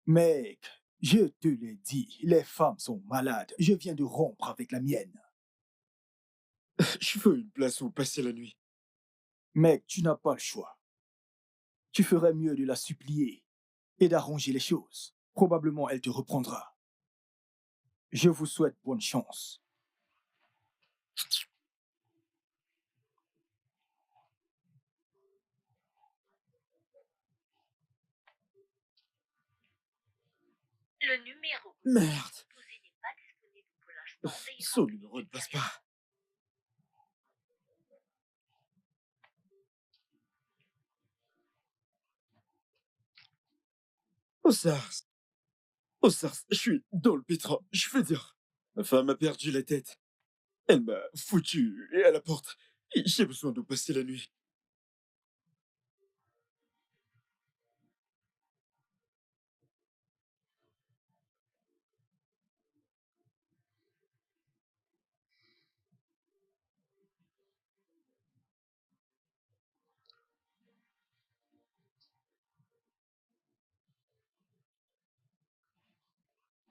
Mec, je te l'ai dit, les femmes sont malades. Je viens de rompre avec la mienne. Je veux une place où passer la nuit. Mec, tu n'as pas le choix. Tu ferais mieux de la supplier et d'arranger les choses. Probablement, elle te reprendra. Je vous souhaite bonne chance. Le numéro Merde. composé n'est pas disponible pour l'instant. Veuillez Son rappeler numéro ne passe ultérieurement. pas. Osars. Osars, je suis dans le pétrin. Je veux dire. Ma femme a perdu la tête. Elle m'a foutu à la porte. Et j'ai besoin de passer la nuit.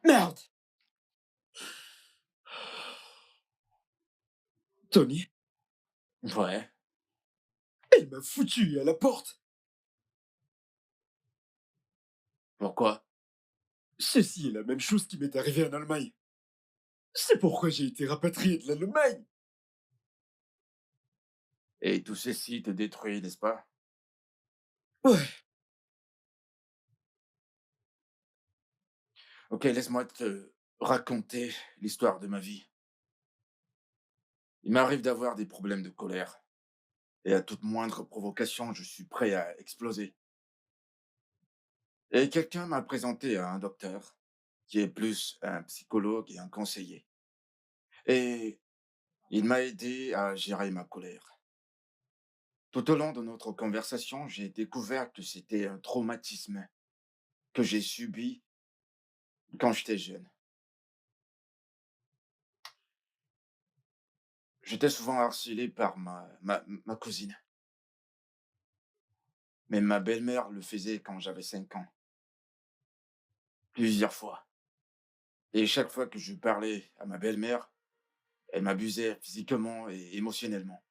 Merde! Tony, Ouais. elle m'a foutu à la porte. Pourquoi? Ceci est la même chose qui m'est arrivé en Allemagne. C'est pourquoi j'ai été rapatrié de l'Allemagne. Et tout ceci te détruit, n'est-ce pas? Ouais. Ok, laisse-moi te raconter l'histoire de ma vie. Il m'arrive d'avoir des problèmes de colère. Et à toute moindre provocation, je suis prêt à exploser. Et quelqu'un m'a présenté à un docteur, qui est plus un psychologue et un conseiller. Et il m'a aidé à gérer ma colère. Tout au long de notre conversation, j'ai découvert que c'était un traumatisme que j'ai subi quand j'étais jeune. J'étais souvent harcelé par ma cousine. Mais ma belle-mère le faisait quand j'avais 5 ans. Plusieurs fois. Et chaque fois que je parlais à ma belle-mère, elle m'abusait physiquement et émotionnellement.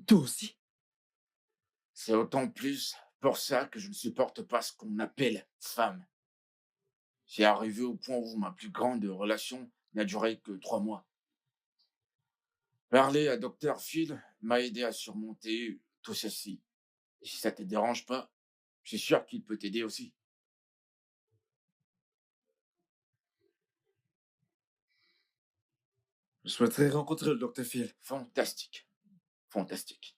Toi aussi? C'est autant plus pour ça que je ne supporte pas ce qu'on appelle femme. C'est arrivé au point où ma plus grande relation n'a duré que 3 mois. Parler à Dr. Phil m'a aidé à surmonter tout ceci. Et si ça te dérange pas, je suis sûr qu'il peut t'aider aussi. Je souhaiterais rencontrer le Dr. Phil. Fantastique. Fantastique.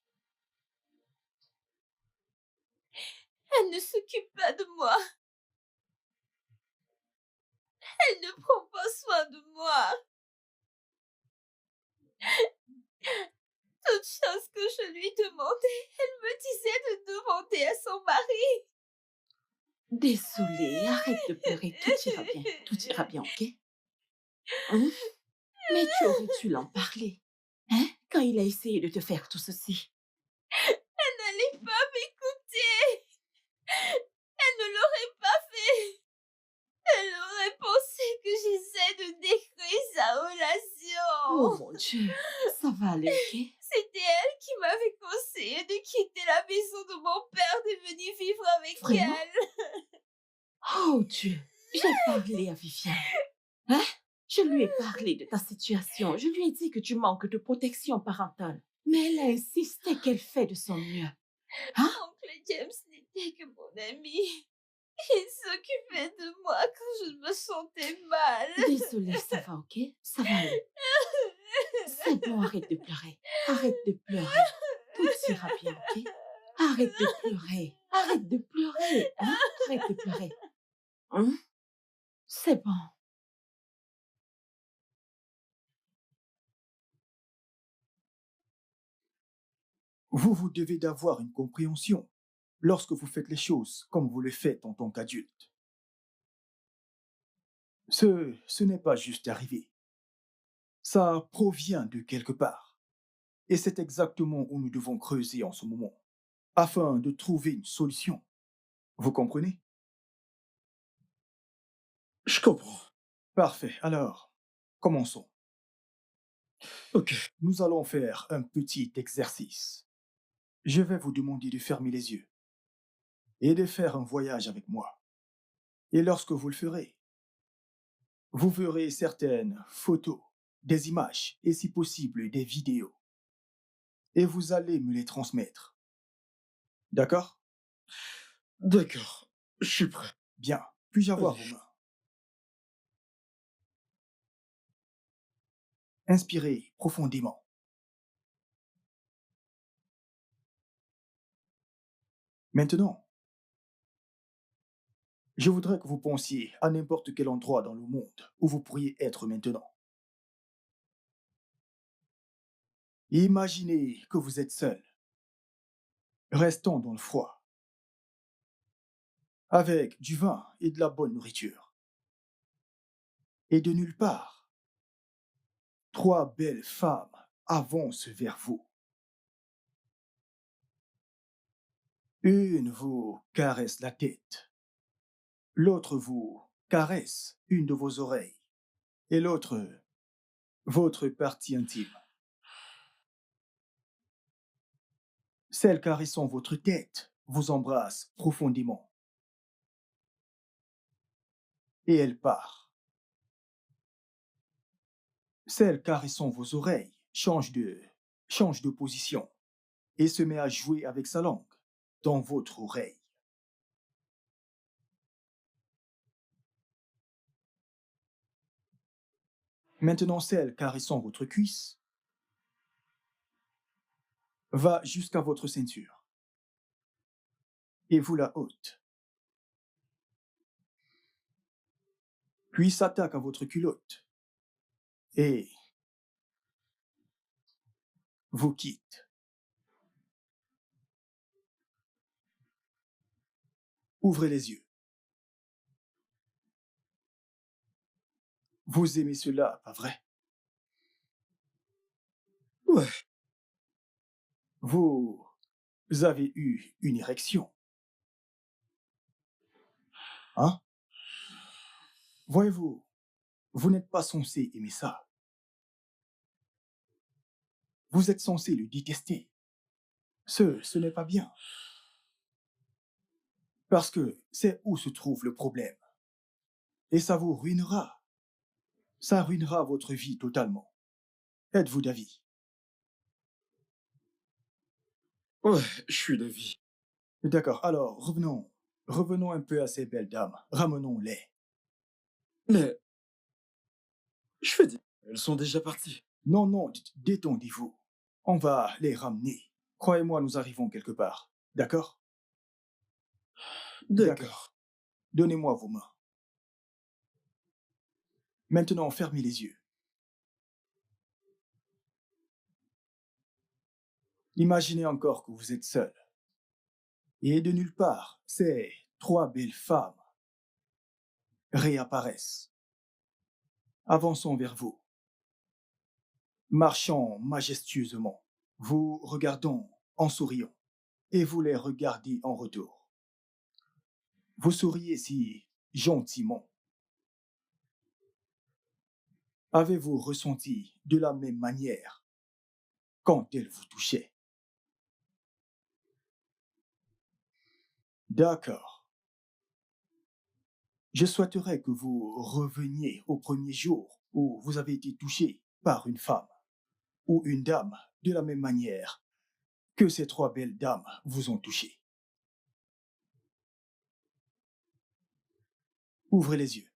Elle ne s'occupe pas de moi. Elle ne prend pas soin de moi. Toute chose que je lui demandais, elle me disait de demander à son mari. Désolée, arrête de pleurer, tout ira bien. Tout ira bien, ok? Hein? Mais tu aurais dû l'en parler. Hein? Quand il a essayé de te faire tout ceci. Elle n'allait pas m'écouter. Elle ne l'aurait pas fait. Elle aurait pensé que j'essaie de détruire sa relation. Oh mon Dieu, ça va aller, ok? C'était elle qui m'avait conseillé de quitter la maison de mon père, de venir vivre avec Vraiment? elle. Oh Dieu, j'ai parlé à Viviane. Hein? Je lui ai parlé de ta situation. Je lui ai dit que tu manques de protection parentale. Mais elle a insisté qu'elle fait de son mieux. Hein? Oncle James n'était que mon ami. Il s'occupait de moi quand je me sentais mal. Désolée, ça va, ok? Ça va aller. C'est bon, arrête de pleurer. Arrête de pleurer. Tout ira bien, ok? Arrête de pleurer. Arrête de pleurer. Hein? Arrête de pleurer. Hein? C'est bon. Vous devez d'avoir une compréhension lorsque vous faites les choses comme vous les faites en tant qu'adulte. Ce n'est pas juste arrivé. Ça provient de quelque part. Et c'est exactement où nous devons creuser en ce moment, afin de trouver une solution. Vous comprenez? Je comprends. Parfait. Alors, commençons. Ok. Nous allons faire un petit exercice. Je vais vous demander de fermer les yeux et de faire un voyage avec moi. Et lorsque vous le ferez, vous verrez certaines photos, des images et si possible des vidéos. Et vous allez me les transmettre. D'accord? D'accord. Je suis prêt. Bien. Puis-je avoir vos mains? Inspirez profondément. Maintenant, je voudrais que vous pensiez à n'importe quel endroit dans le monde où vous pourriez être maintenant. Imaginez que vous êtes seul, restant dans le froid, avec du vin et de la bonne nourriture. Et de nulle part, 3 belles femmes avancent vers vous. Une vous caresse la tête, l'autre vous caresse une de vos oreilles et l'autre, votre partie intime. Celle caressant votre tête vous embrasse profondément. Et elle part. Celle caressant vos oreilles change de position et se met à jouer avec sa langue dans votre oreille. Maintenant, celle caressant votre cuisse va jusqu'à votre ceinture et vous la ôte. Puis s'attaque à votre culotte et vous quitte. Ouvrez les yeux. Vous aimez cela, pas vrai? Ouais. Vous avez eu une érection. Hein? Voyez-vous, vous n'êtes pas censé aimer ça. Vous êtes censé le détester. Ce n'est pas bien. Parce que c'est où se trouve le problème. Et ça vous ruinera. Ça ruinera votre vie totalement. Êtes-vous d'avis? Ouais, je suis d'avis. D'accord, alors revenons un peu à ces belles dames. Ramenons-les. Mais, je fais dire, elles sont déjà parties. Non, détendez-vous. On va les ramener. Croyez-moi, nous arrivons quelque part. D'accord? D'accord. Donnez-moi vos mains. Maintenant, fermez les yeux. Imaginez encore que vous êtes seul. Et de nulle part, ces 3 belles femmes réapparaissent, avançant vers vous, marchant majestueusement, vous regardant en souriant, et vous les regardez en retour. Vous souriez si gentiment. Avez-vous ressenti de la même manière quand elles vous touchaient? D'accord. Je souhaiterais que vous reveniez au premier jour où vous avez été touché par une femme ou une dame de la même manière que ces 3 belles dames vous ont touché. Ouvrez les yeux.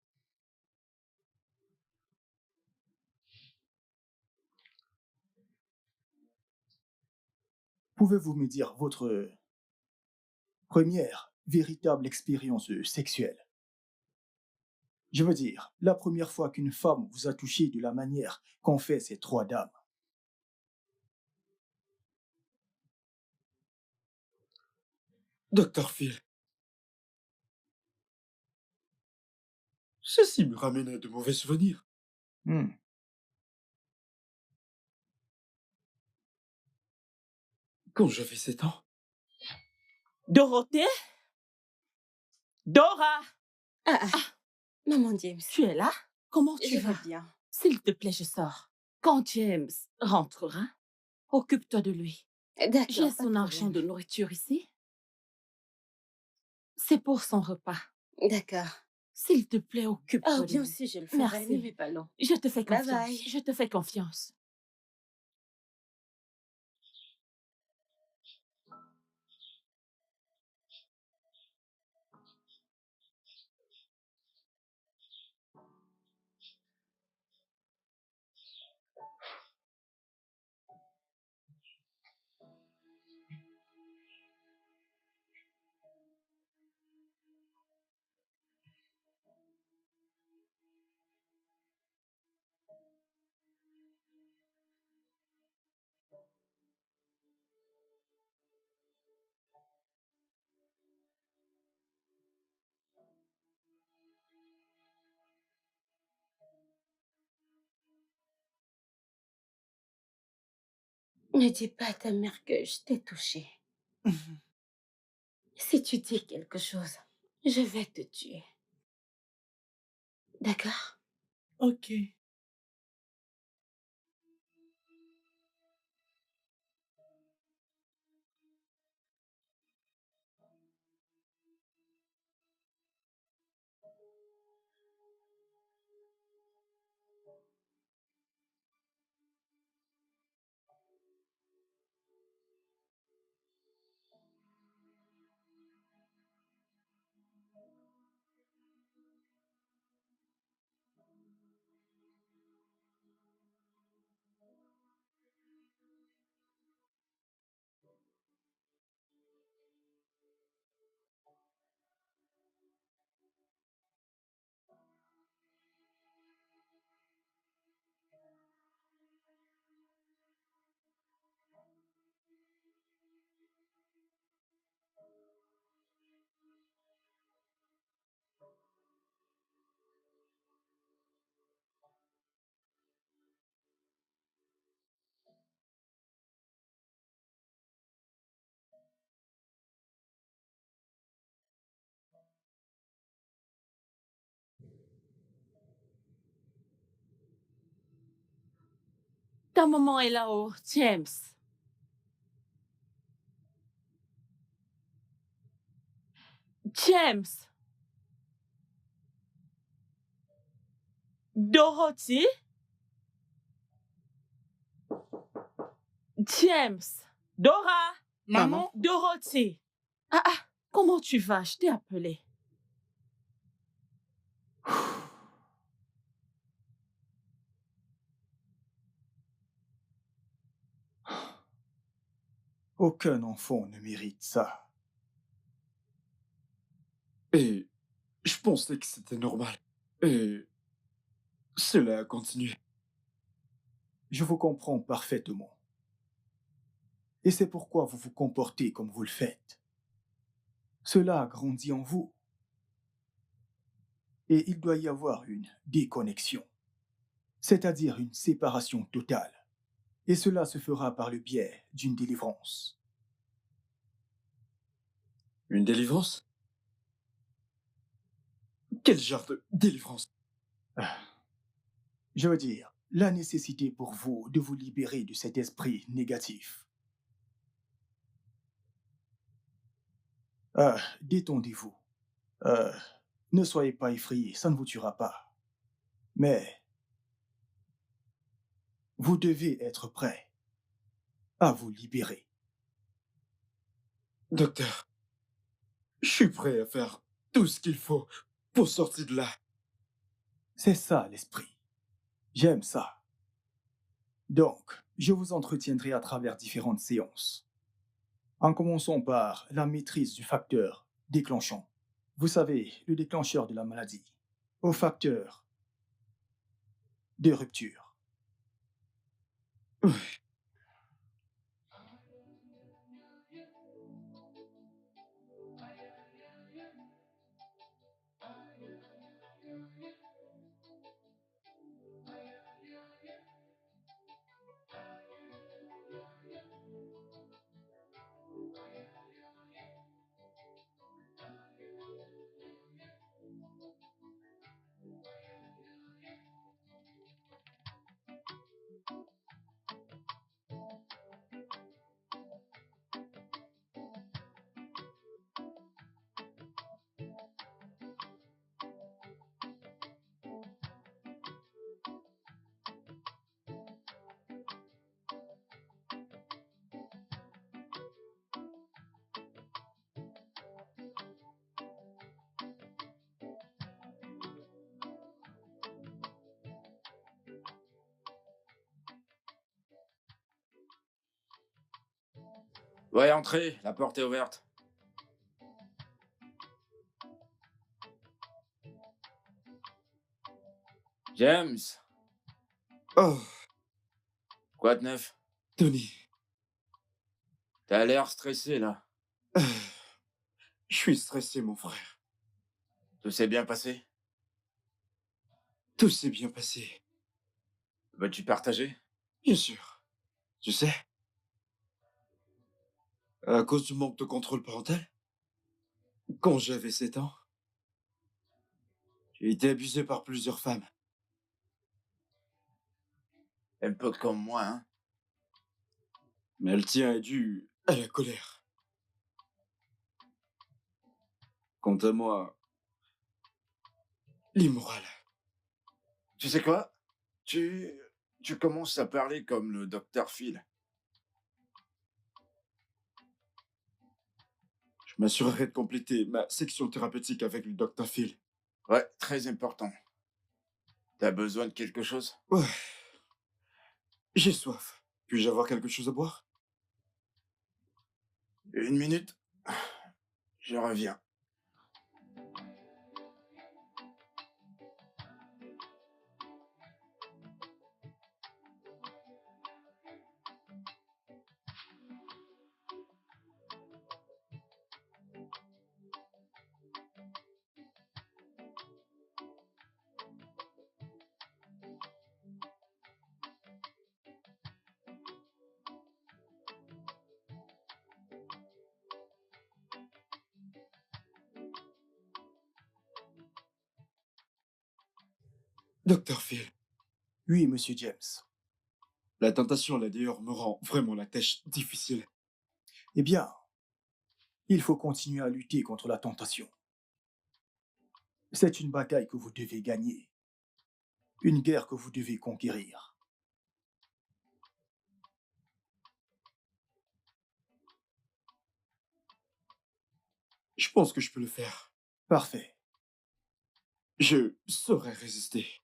Pouvez-vous me dire votre première véritable expérience sexuelle? Je veux dire, la première fois qu'une femme vous a touché de la manière qu'ont fait ces 3 dames. Docteur Phil. Ceci me ramène à de mauvais souvenirs. Quand j'avais 7 ans. Dorothée? Dora! Maman James. Tu es là? Comment tu Je vas? vais bien. S'il te plaît, je sors. Quand James rentrera, occupe-toi de lui. D'accord. J'ai pas son de argent problème. de nourriture ici. C'est pour son repas. D'accord. S'il te plaît, occupe-toi Oh, de bien lui. sûr, je le ferai. Merci. Ne vais pas long. Je te fais Bye confiance. bye. Je te fais confiance. Ne dis pas à ta mère que je t'ai touché. Si tu dis quelque chose, je vais te tuer. D'accord. Ok. Ta maman est là-haut, James. James. Dorothy. James. Dora. Maman? Dorothy. Comment tu vas? Je t'ai appelé. Aucun enfant ne mérite ça. Et je pensais que c'était normal. Et cela a continué. Je vous comprends parfaitement. Et c'est pourquoi vous vous comportez comme vous le faites. Cela a grandi en vous. Et il doit y avoir une déconnexion, c'est-à-dire une séparation totale. Et cela se fera par le biais d'une délivrance. Une délivrance? Quel genre de délivrance? Je veux dire, la nécessité pour vous de vous libérer de cet esprit négatif. Détendez-vous. Ne soyez pas effrayés, ça ne vous tuera pas. Mais vous devez être prêt à vous libérer. Docteur, je suis prêt à faire tout ce qu'il faut pour sortir de là. C'est ça l'esprit. J'aime ça. Donc, je vous entretiendrai à travers différentes séances. En commençant par la maîtrise du facteur déclenchant. Vous savez, le déclencheur de la maladie. Au facteur de rupture. Ouais, entrez, la porte est ouverte. James, Oh, quoi de neuf? Tony, T'as l'air stressé, là. je suis stressé, mon frère. Tout s'est bien passé? Tout s'est bien passé. Veux-tu partager? Bien sûr. Tu sais, à cause du manque de contrôle parental, quand j'avais 7 ans, J'ai été abusé par plusieurs femmes. Un peu comme moi, hein. Mais le tien est dû à la colère. Quant à moi, l'immoral. Tu sais quoi? Tu commences à parler comme le docteur Phil. Je m'assurerai de compléter ma section thérapeutique avec le Dr. Phil. Ouais, très important. T'as besoin de quelque chose? Ouais. J'ai soif. Puis-je avoir quelque chose à boire? 1 minute. Je reviens. Dr. Phil, Oui, monsieur James. la tentation là d'ailleurs me rend vraiment la tâche difficile. Eh bien, il faut continuer à lutter contre la tentation. C'est une bataille que vous devez gagner. Une guerre que vous devez conquérir. Je pense que je peux le faire. Parfait. Je saurais résister.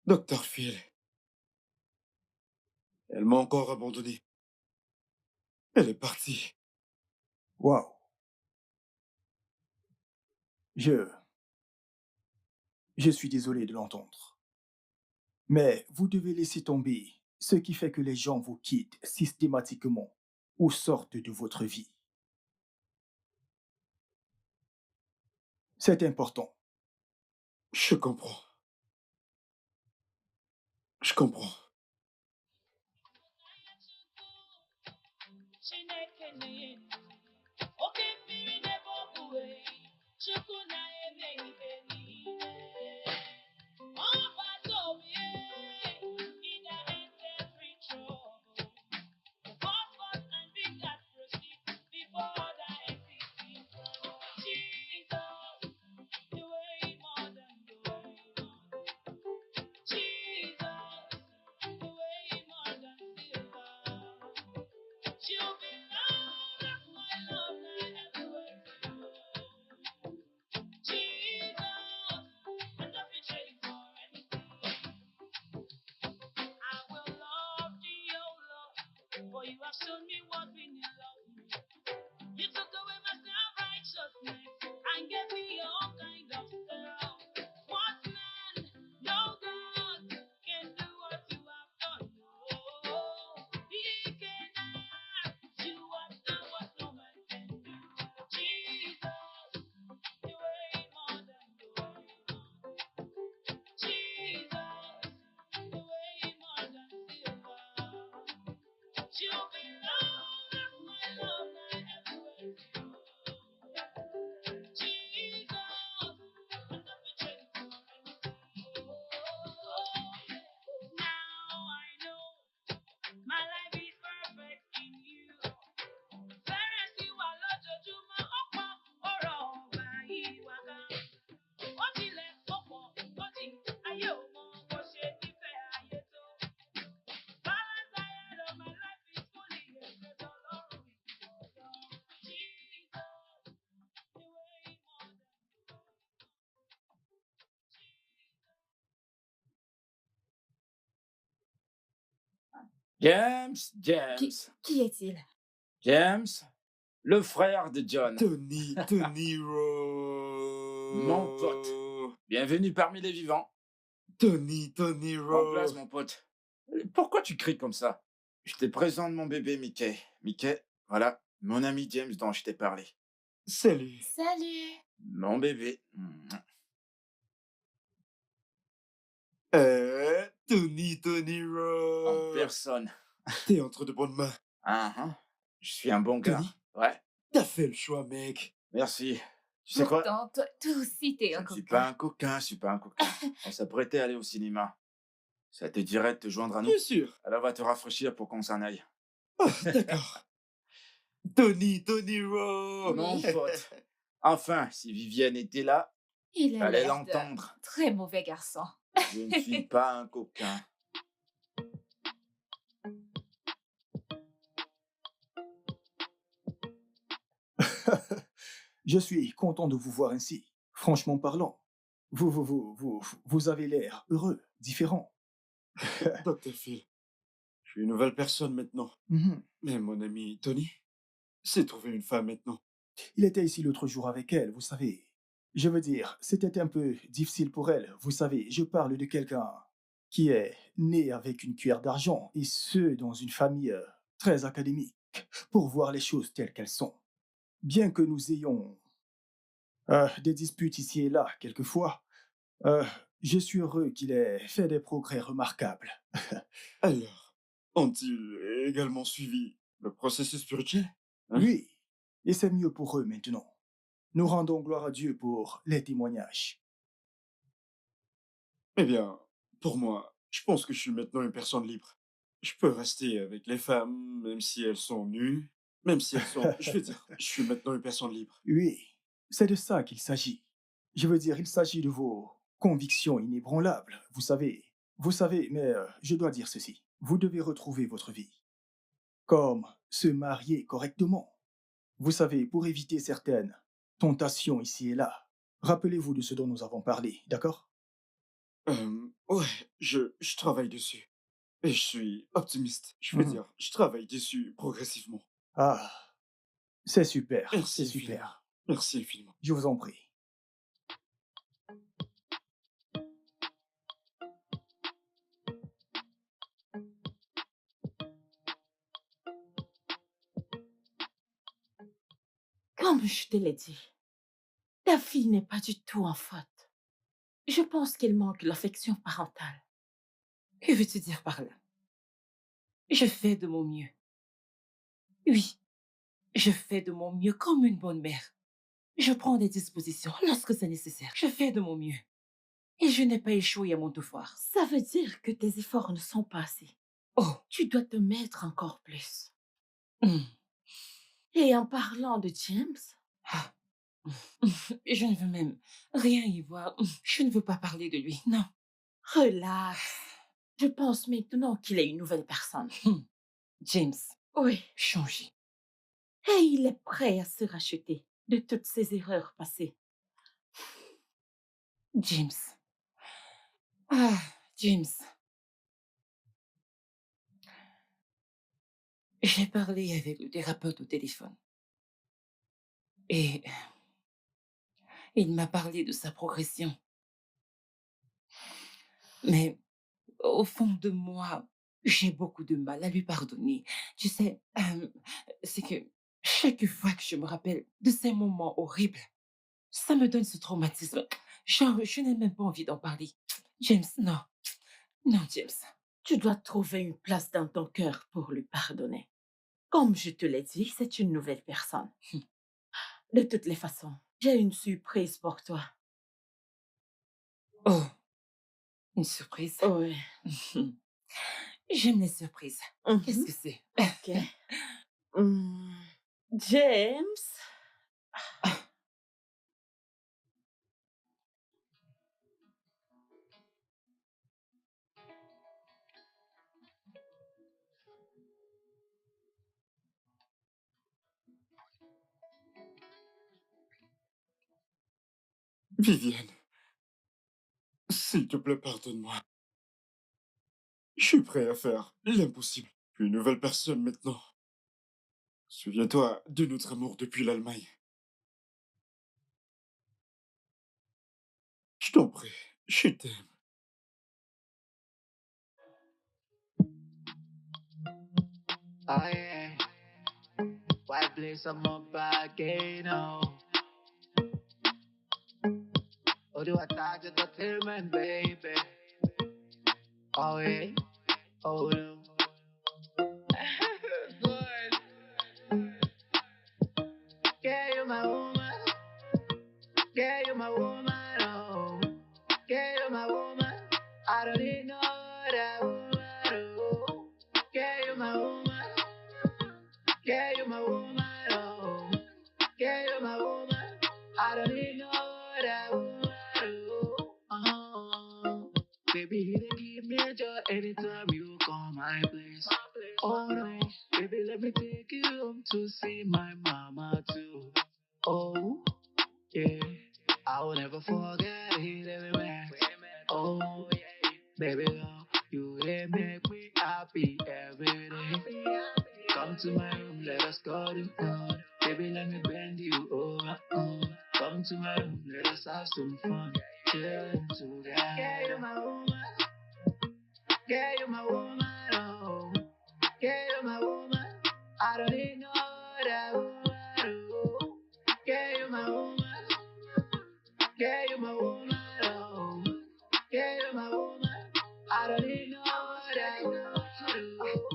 Dr. Phil. Elle m'a encore abandonné. Elle est partie. Waouh. Je suis désolé de l'entendre. Mais vous devez laisser tomber ce qui fait que les gens vous quittent systématiquement ou sortent de votre vie. C'est important. Je comprends. Je comprends. James, Qui, James, qui est-il? James, le frère de John. Tony Rowe. Mon pote. Bienvenue parmi les vivants. Tony En place, Rowe. mon pote. Pourquoi tu cries comme ça? Je te présente mon bébé Mickey. Mickey, voilà, mon ami James dont je t'ai parlé. Salut. Salut. Mon bébé. Tony En Rowe. personne. T'es entre de bonnes mains. Je suis un bon gars. Tony, Ouais, t'as fait le choix, mec. merci. Tu sais quoi? Pourtant, toi aussi, t'es un Je ne suis coquin. pas un coquin, je suis pas un coquin. On s'apprêtait à aller au cinéma. Ça te dirait de te joindre à nous? Bien sûr. Alors va te rafraîchir pour qu'on s'en aille. Ah, d'accord. Tony Rowe. Mon pote. Enfin, si Vivienne était là, Il a fallait l'air l'entendre. d'un très mauvais garçon. Je ne suis pas un coquin. Je suis content de vous voir ainsi. Franchement parlant, vous avez l'air heureux, différent. Dr. Phil, je suis une nouvelle personne maintenant. Mhm. Mais mon ami Tony s'est trouvé une femme maintenant. Il était ici l'autre jour avec elle, vous savez. Je veux dire, c'était un peu difficile pour elle. Vous savez, je parle de quelqu'un qui est né avec une cuillère d'argent, et ce, dans une famille très académique, pour voir les choses telles qu'elles sont. Bien que nous ayons des disputes ici et là, quelquefois, je suis heureux qu'il ait fait des progrès remarquables. Alors, ont-ils également suivi le processus spirituel? Hein? Oui, et c'est mieux pour eux maintenant. Nous rendons gloire à Dieu pour les témoignages. Eh bien, pour moi, je pense que je suis maintenant une personne libre. Je peux rester avec les femmes, même si elles sont nues, même si elles sont... Je veux dire, je suis maintenant une personne libre. Oui, c'est de ça qu'il s'agit. Je veux dire, il s'agit de vos convictions inébranlables, vous savez. Vous savez, mais je dois dire ceci. Vous devez retrouver votre vie. Comme se marier correctement. Vous savez, pour éviter certaines tentations ici et là. Rappelez-vous de ce dont nous avons parlé, d'accord? Ouais, je travaille dessus. Et je suis optimiste. Je veux Mhm. dire, je travaille dessus progressivement. Ah, c'est super, Merci c'est infiniment. super. Merci infiniment. Je vous en prie. Comme je te l'ai dit, ta fille n'est pas du tout en faute. Je pense qu'elle manque l'affection parentale. Que veux-tu dire par là? Je fais de mon mieux. Oui, je fais de mon mieux comme une bonne mère. Je prends des dispositions lorsque c'est nécessaire. Je fais de mon mieux. Et je n'ai pas échoué à mon devoir. Ça veut dire que tes efforts ne sont pas assez. Oh, Tu dois te mettre encore plus. hum, Et en parlant de James, ah, je ne veux même rien y voir. Je ne veux pas parler de lui, non. relax. Je pense maintenant qu'il est une nouvelle personne. James, Oui. changé. Et il est prêt à se racheter de toutes ses erreurs passées. James. Ah, James. J'ai parlé avec le thérapeute au téléphone. Et il m'a parlé de sa progression. Mais au fond de moi, j'ai beaucoup de mal à lui pardonner. Tu sais, c'est que chaque fois que je me rappelle de ces moments horribles, ça me donne ce traumatisme. Genre, je n'ai même pas envie d'en parler. James, non. Non, James. Tu dois trouver une place dans ton cœur pour lui pardonner. Comme je te l'ai dit, c'est une nouvelle personne. De toutes les façons, j'ai une surprise pour toi. Oh, une surprise. Oui. J'aime les surprises. Mhm. Qu'est-ce que c'est? Ok. James. Vivienne, s'il te plaît, pardonne-moi. Je suis prêt à faire l'impossible suis une nouvelle personne maintenant. Souviens-toi de notre amour depuis l'Allemagne. Je t'en prie, je t'aime. Oh yeah, white place I'm up again now. Oh, do I touch entertainment, baby? Oh yeah, oh no. Yeah, you're my woman. Yeah, you're my woman. Oh, yeah, you're my woman. I don't need no other woman. Oh, yeah, you're my woman. Yeah, you're my woman. Oh, yeah, you're my woman. I don't need no other woman. Oh, baby, you give me joy anytime you call my place. Oh no, baby, let me take you home to see my mama too. Oh, yeah, I will never forget it everywhere. Oh, yeah, baby, girl, you they make me happy every day. Come to my room, let us go to fun. Baby, let me bend you over. Come to my room, let us have some fun. Chillin' together. Yeah, you're my woman. Yeah, you're my woman. Oh, yeah, you're my woman. I don't need no other woman. Oh, yeah, you're my woman. Yeah, you're my woman. Oh, yeah, you're my woman. I don't need no other woman. Oh,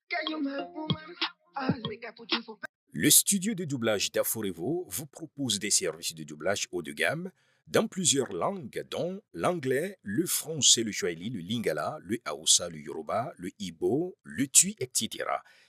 yeah, you're my woman. I'll make I put you for. Le studio de doublage d'Aforevo vous propose des services de doublage haut de gamme dans plusieurs langues, dont l'anglais, le français, le swahili, le lingala, le hausa, le yoruba, le igbo, le tui, etc.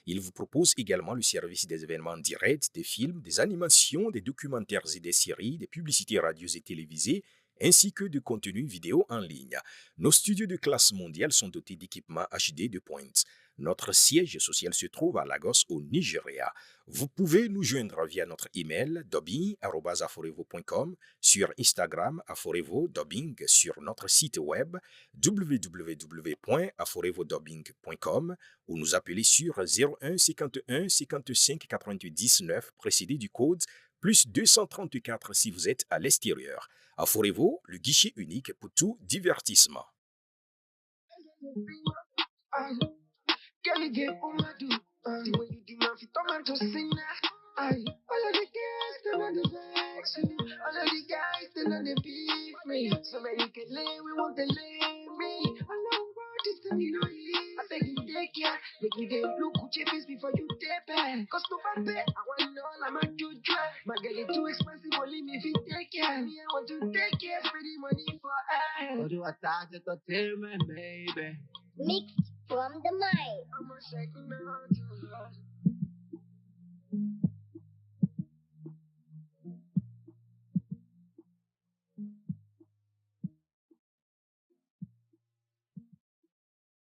Il vous propose également le service des événements directs, des films, des animations, des documentaires et des séries, des publicités radios et télévisées, ainsi que de contenus vidéo en ligne. Nos studios de classe mondiale sont dotés d'équipements HD de pointe. Notre siège social se trouve à Lagos, au Nigeria. Vous pouvez nous joindre via notre email dubbing@aforevo.com, sur Instagram aforevo-dubbing, sur notre site web www.aforevodubbing.com ou nous appeler sur 01 51 55 90 9 précédé du code plus 234 si vous êtes à l'extérieur. Aforevo, le guichet unique pour tout divertissement. Girl, you get on my do. The way you do my feet, I'm just sing that. Aye, all of the girls, they want to vex you. All of the guys, they want to beef me. So when you can lay, we want to lay me. I know about this thing, you know easy. I beg you, take care. Make me get look good your face before you take back. Cause to my bed, I want all I'm a do try. My girl, it's too expensive, only me if you take care. Me, I want to take care, for the money for ass. How do I touch entertainment, baby? Mixed from the mind. I'm a shaking out.